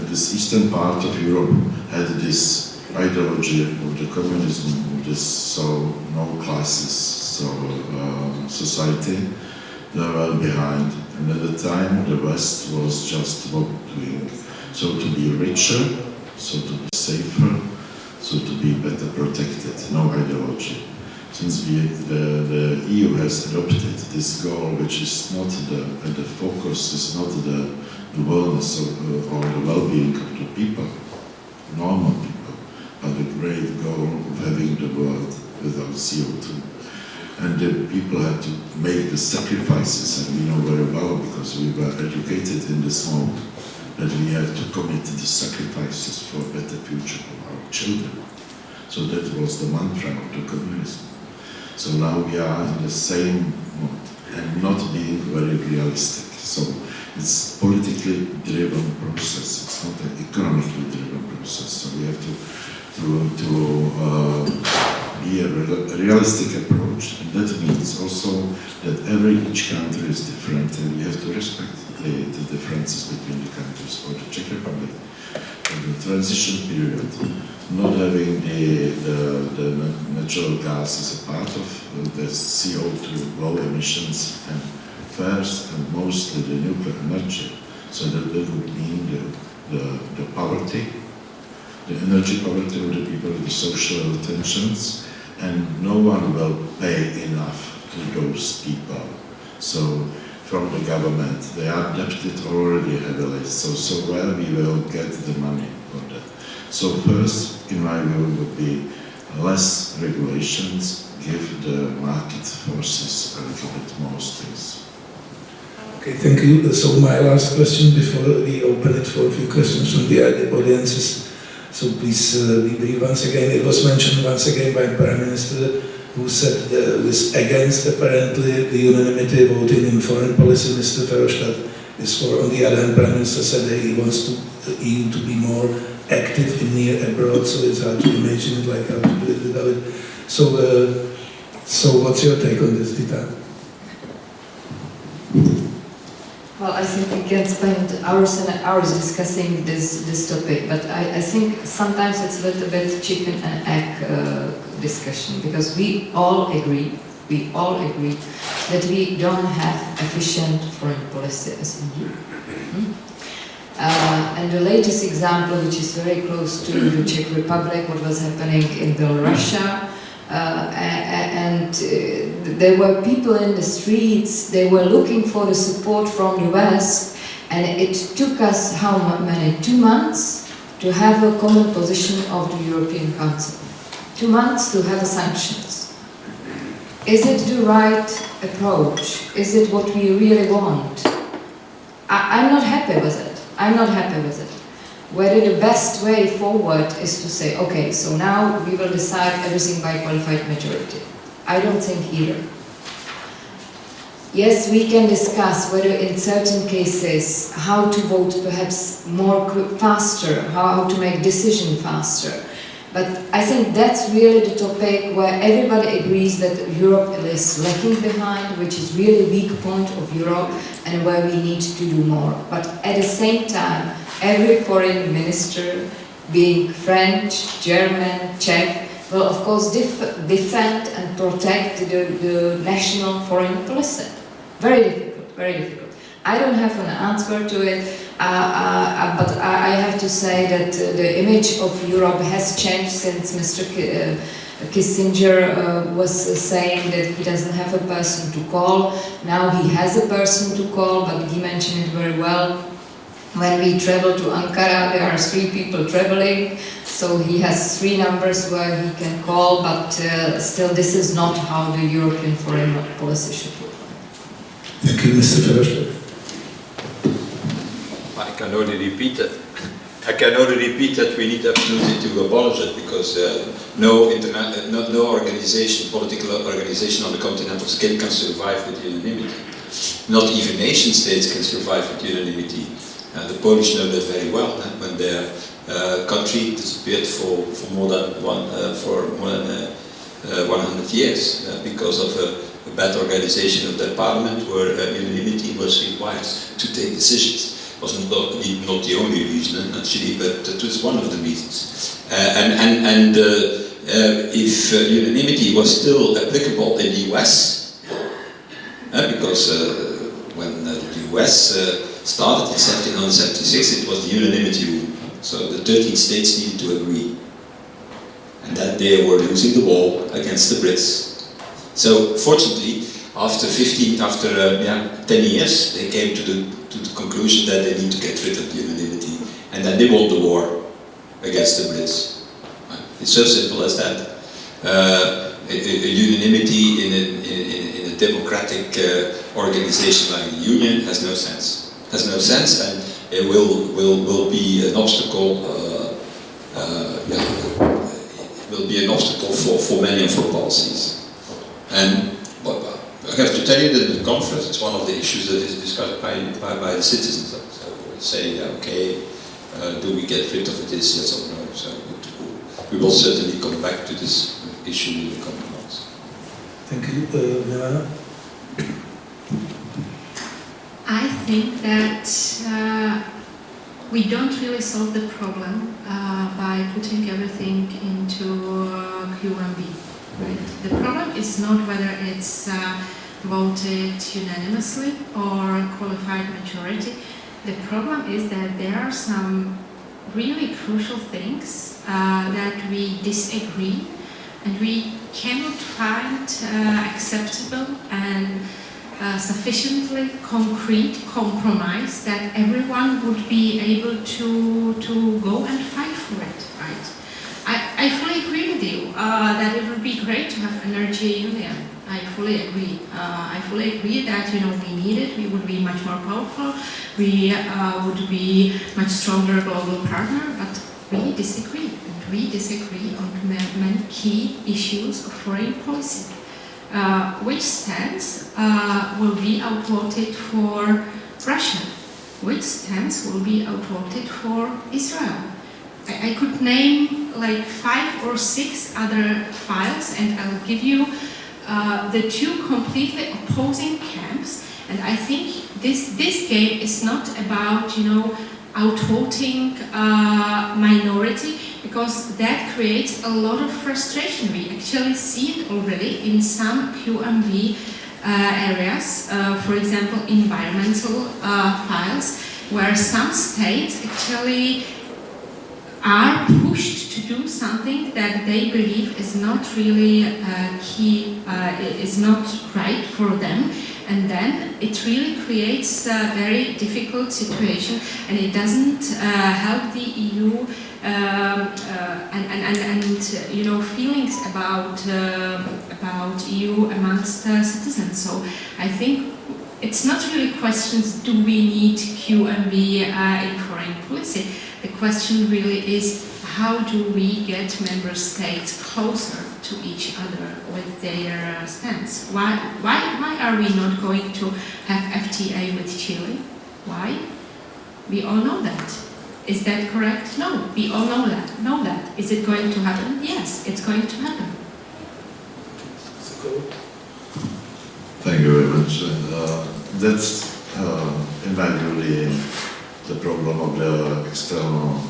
this eastern part of Europe had this ideology of the communism, of this so no classes, so society, they were behind. And at the time the West was just what doing. So to be richer, so to be safer, so to be better protected, no ideology. Since the EU has adopted this goal, which is not the focus is not the wellness or the well-being of the people, normal people, but the great goal of having the world without CO2. And the people had to make the sacrifices, and we know very well, because we were educated in this mode, that we have to commit the sacrifices for a better future of our children. So that was the mantra of the communism. So now we are in the same mode and not being very realistic. So it's politically driven process. It's not an economically driven process. So we have to be a realistic approach, and that means also that each country is different, and we have to respect the differences between the countries. For the Czech Republic, for the transition period, not having the natural gas as a part of the CO2 low emissions, and first and mostly the nuclear energy, so that would mean the poverty, the energy poverty of the people, the social tensions, and no one will pay enough to those people. So from the government. They are debted already heavily. So where we will get the money for that? So first, in my view, would be less regulations, give the market forces a little bit more space. Okay, thank you. So my last question before we open it for a few questions from the audiences. So please be brief once again. It was mentioned once again by the Prime Minister, who said was against apparently the unanimity voting in foreign policy. Mr. Verhofstadt is for. On the other hand, Prime Minister said that he wants the EU to be more active in near abroad. So it's hard to imagine it like how to do it without it. So what's your take on this, Dita? Well, I think we can spend hours and hours discussing this topic, but I think sometimes it's a little bit chicken and egg discussion, because we all agree that we don't have efficient foreign policy as EU. And the latest example, which is very close to the Czech Republic, what was happening in Belarus, and there were people in the streets, they were looking for the support from the West, and it took us how many? 2 months to have a common position of the European Council. 2 months to have sanctions. Is it the right approach? Is it what we really want? I'm not happy with it. I'm not happy with it. Whether the best way forward is to say, okay, so now we will decide everything by qualified majority. I don't think either. Yes, we can discuss whether in certain cases how to vote perhaps faster, how to make decision faster. But I think that's really the topic where everybody agrees that Europe is lacking behind, which is really a weak point of Europe and where we need to do more. But at the same time, every foreign minister, being French, German, Czech, will of course defend and protect the national foreign policy. Very difficult, very difficult. I don't have an answer to it, but I have to say that the image of Europe has changed since Mr. Kissinger was saying that he doesn't have a person to call. Now he has a person to call, but he mentioned it very well. When we travel to Ankara, there are 3 people traveling, so he has 3 numbers where he can call, but still this is not how the European foreign policy should look. Thank you, Mr. Verhofstadt. I can only repeat that. We need absolutely to abolish it, because no organization, political organization on the continental scale can survive with unanimity. Not even nation states can survive with unanimity. The Polish know that very well. When their country disappeared for more than 100 years because of a bad organization of their parliament, where unanimity was required to take decisions. It was not the only reason, actually, but it was one of the reasons. If unanimity was still applicable in the US, because when the US started in 1776, it was the unanimity rule. So the 13 states needed to agree. And then they were losing the war against the Brits. So fortunately, after 10 years, they came to the conclusion that they need to get rid of the unanimity. And then they won the war against the Brits. It's so simple as that. Unanimity in a democratic organization like the Union has no sense. Has no sense, and it will be an obstacle. Will be an obstacle for many of our policies. And I have to tell you that in the conference, it's one of the issues that is discussed by the citizens. So say, okay, do we get rid of this, yes or no? So we will certainly come back to this issue in the coming months. Thank you, Milena. I think that we don't really solve the problem by putting everything into QMB. Right? The problem is not whether it's voted unanimously or qualified majority. The problem is that there are some really crucial things that we disagree, and we cannot find acceptable and sufficiently concrete compromise that everyone would be able to go and fight for it, right? I fully agree with you that it would be great to have energy union. I fully agree. I fully agree that we need it. We would be much more powerful. We would be much stronger global partner. But we disagree, and we disagree on many key issues of foreign policy. Which stance will be outvoted for Russia? Which stance will be outvoted for Israel? I could name like 5 or 6 other files, and I'll give you the two completely opposing camps. And I think this game is not about outvoting minority, because that creates a lot of frustration. We actually see it already in some QMV areas, for example, environmental files, where some states actually are pushed to do something that they believe is not really key, is not right for them, and then it really creates a very difficult situation, and it doesn't help the EU and feelings about EU amongst citizens. So I think it's not really questions: do we need QMV in foreign policy? The question really is, how do we get member states closer to each other with their stance? Why are we not going to have FTA with Chile? Why? We all know that. Is that correct? No, we all know that. Is it going to happen? Yes, it's going to happen. Thank you very much. That's in my view the problem of the external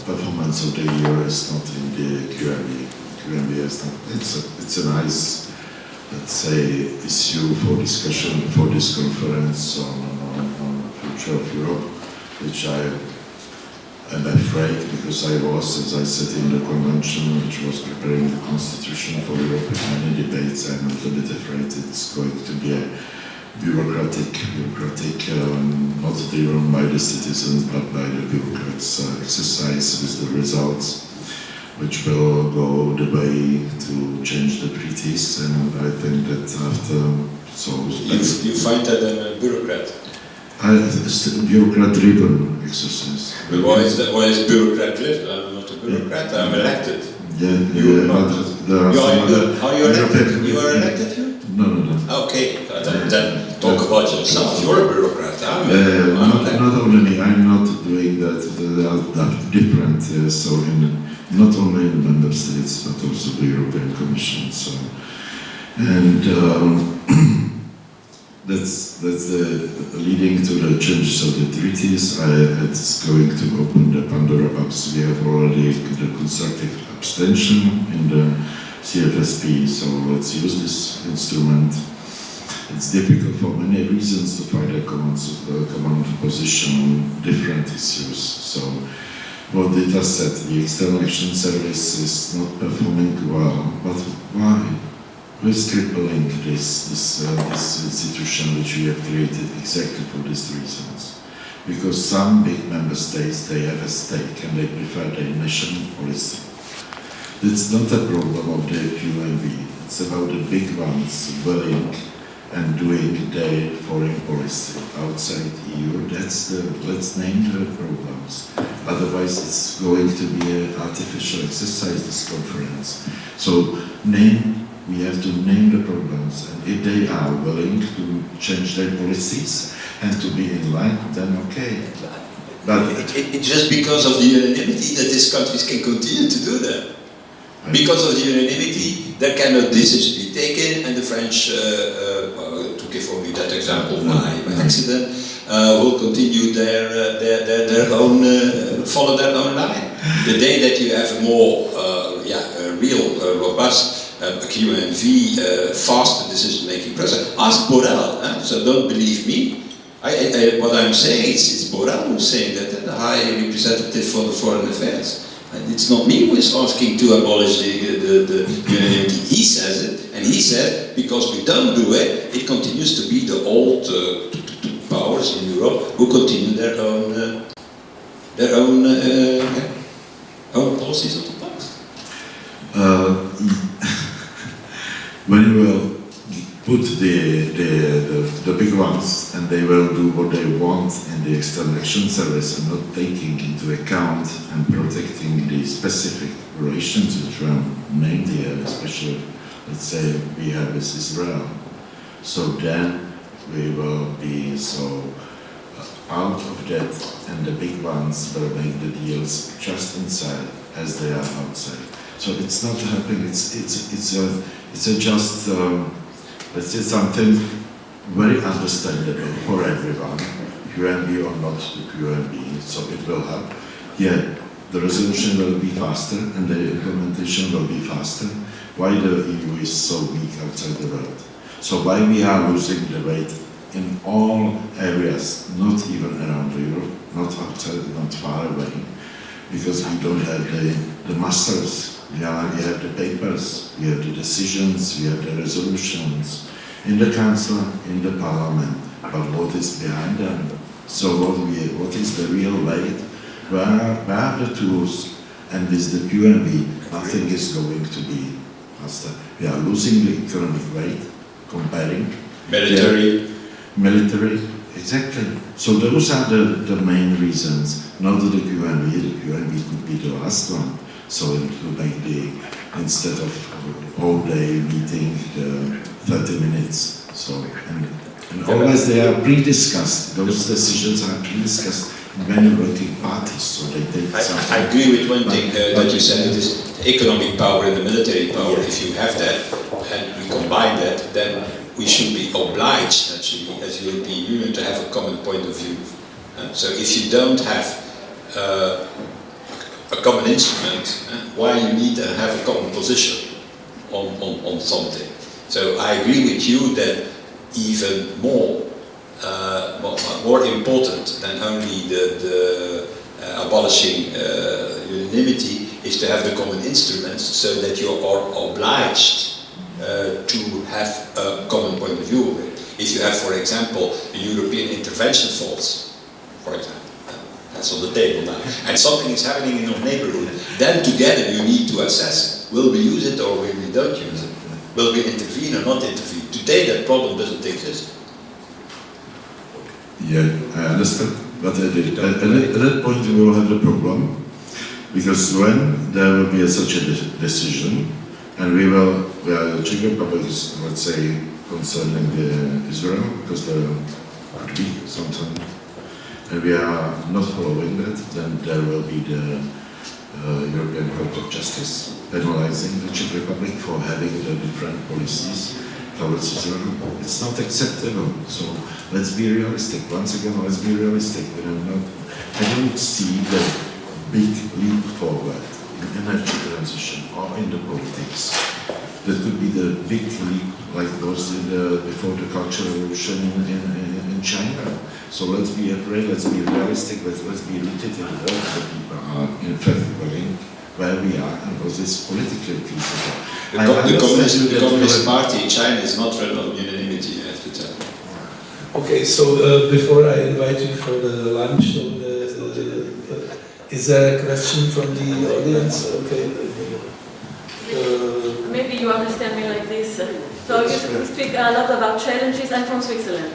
performance of the EU is not in the QMV. QMV is not. It's a nice, let's say, issue for discussion for this conference on the future of Europe, which I am afraid, because I was, as I said, in the convention which was preparing the constitution for Europe in many debates. I'm a little bit afraid it's going to be a bureaucratic, not driven by the citizens but by the bureaucrats exercise with the results, which will go the way to change the treaties. And I think that after you find that I'm a bureaucrat. It's a bureaucrat-driven exercise. But why is bureaucrat-driven? I'm not a bureaucrat. I'm elected. Yeah, but there are some other. You are elected here? No. Okay, then talk about yourself. You're a bureaucrat. Not only me. I'm not doing that. There are different. So not only in the member states, but also the European Commission. So, and that's leading to the changes of the treaties. It's going to open the Pandora box. We have already the constructive abstention in the CFSP, so let's use this instrument. It's difficult for many reasons to find a common position on different issues. So what Dita said, the External Action Service is not performing well, but why? Who is crippling this institution which we have created exactly for these reasons? Because some big member states, they have a stake and they prefer their national policy. It's not a problem of the QMV, it's about the big ones willing and doing their foreign policy outside EU. Let's name the problems. Otherwise it's going to be an artificial exercise, this conference. So we have to name the problems, and if they are willing to change their policies and to be in line, then okay. But it's just because of the unanimity that these countries can continue to do that. Because of the unanimity, there cannot decisions be taken, and the French, to give only that example by accident, will continue their own, follow their own line. The day that you have a more, real, robust QMV, faster decision-making process, ask Borrell. So don't believe me. What I'm saying, it's Borrell who's saying that, the High Representative for the Foreign Affairs. And it's It's not me who is asking to abolish the unanimity. He says it, and he said because we don't do it, it continues to be the old powers in Europe who continue their own policies of the past. When you will put the big ones and they will do what they want in the External Action Service and not taking into account and protecting the specific relations which were named here, especially, let's say, we have with Israel. So then we will be so out of that, and the big ones will make the deals just inside as they are outside. So it's not happening. It's just let's say something very understandable for everyone, QMB or not the QMB. So it will help. Yeah, the resolution will be faster and the implementation will be faster. Why the EU is so weak outside the world? So why we are losing the weight in all areas, not even around Europe, not outside, not far away, because we don't have the muscles. We have the papers, we have the decisions, we have the resolutions in the Council, in the Parliament, but what is behind them? So what is the real weight? Where are the tools? And with the QMB, nothing is going to be faster. We are losing the economic weight, comparing. Military, exactly. So those are the main reasons, not the QMB. The QMB could be the last one. So it will make instead of all day meeting, the 30 minutes. So, and always they are pre-discussed. Those decisions are pre-discussed in many working parties. So they take I agree with one thing that you said, it is the economic power and the military power. If you have that, and we combine that, then we should be obliged, actually, as European Union, to have a common point of view. So if you don't have a common instrument, why you need to have a common position on something. So I agree with you that even more important than only the abolishing unanimity is to have the common instruments so that you are obliged to have a common point of view of it. If you have, for example, the European intervention force, for example, that's on the table now, and something is happening in your neighborhood, then together you need to assess, will we use it or will we don't use it? Will we intervene or not intervene? Today that problem doesn't exist. Yeah, I understand, but at that point we will have the problem, because when there will be such a decision, and the Czech Republic is, let's say, concerning Israel, because there could be something, and we are not following that, then there will be the European Court of Justice penalizing the Czech Republic for having the different policies towards Israel. It's not acceptable. So let's be realistic. Once again, let's be realistic. I don't see the big leap forward in energy transition or in the politics. That could be the big leap like those before the Cultural Revolution in China. So let's be afraid, let's be realistic, let's be rooted in what the people are in fact willing, where we are, and what is politically feasible. The Communist Party in China is not run on unanimity, I have to tell you. Okay, so before I invite you for the lunch, is there a question from the audience? Okay. Maybe you understand me like this. So you speak a lot about challenges. I'm from Switzerland.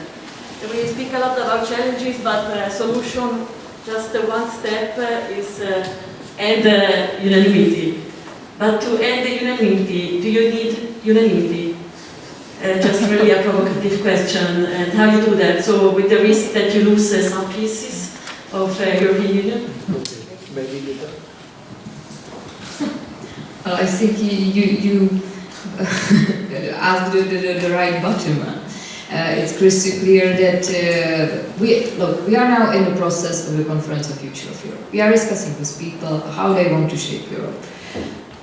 We speak a lot about challenges, but solution, just one step is add unanimity. But to add the unanimity, do you need unanimity? Just really a provocative question, and how you do that? So with the risk that you lose some pieces of European Union? Okay, maybe Dita. Well, I think you asked the right bottom. It's crystal clear that we are now in the process of the Conference of Future of Europe. We are discussing with people how they want to shape Europe.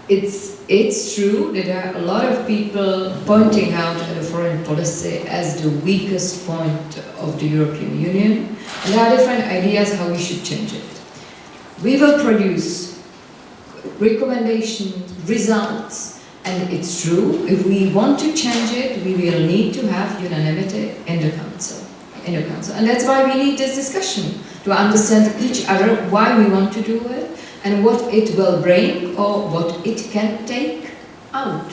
It's true that there are a lot of people pointing out the foreign policy as the weakest point of the European Union, and there are different ideas how we should change it. We will produce recommendation, results. And it's true, if we want to change it, we will need to have unanimity in the council. And that's why we need this discussion, to understand each other why we want to do it and what it will bring or what it can take out.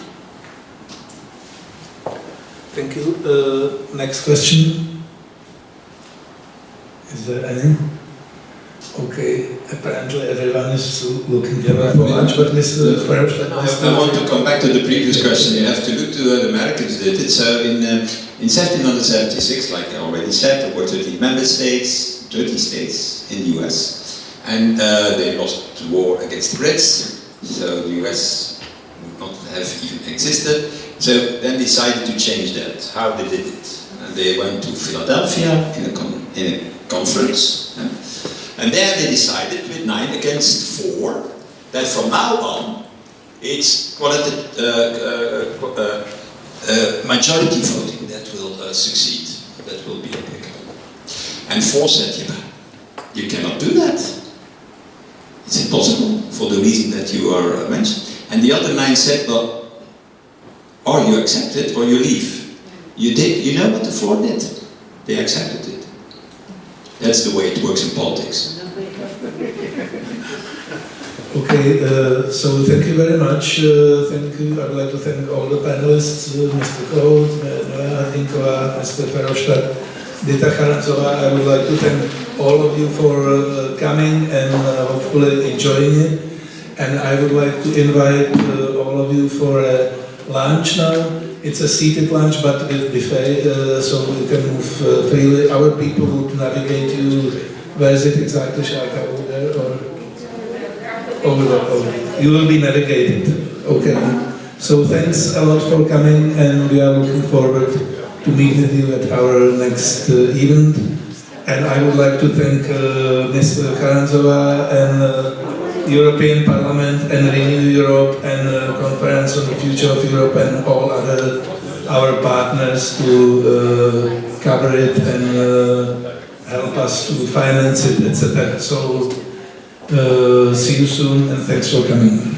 Thank you. Next question. Is there any? Okay, apparently everyone is looking for lunch, but Mr. Verhofstadt. I want to come back to the previous question. You have to look to what the Americans did it. So in 1776, like I already said, there were 30 member states, 30 states in the US. And they lost the war against the Brits, so the US would not have even existed. So then decided to change that. How they did it? And they went to Philadelphia in a conference. And there they decided with 9 against 4 that from now on it's majority voting that will succeed, that will be applicable. And 4 said, you cannot do that. It's impossible for the reason that you are mentioned. And the other 9 said, well, or you accept it or you leave. You know what the 4 did? They accepted it. That's the way it works in politics. Okay, so thank you very much. Thank you. I'd like to thank all the panelists, Mr. Kohl, Milena Hrdinková, Mr. Verhofstadt, Dita Charanzová. I would like to thank all of you for coming and hopefully enjoying it. And I would like to invite all of you for a lunch now. It's a seated lunch, but with buffet, so you can move freely. Our people would navigate you. Where is it exactly, Sharka? Over there? Or over there? Oh, you will be navigated. Okay. So thanks a lot for coming, and we are looking forward to meet with you at our next event. And I would like to thank Mr. Charanzová and European Parliament and Renew Europe and Conference on the Future of Europe and all other our partners to cover it and help us to finance it, etc. So see you soon and thanks for coming.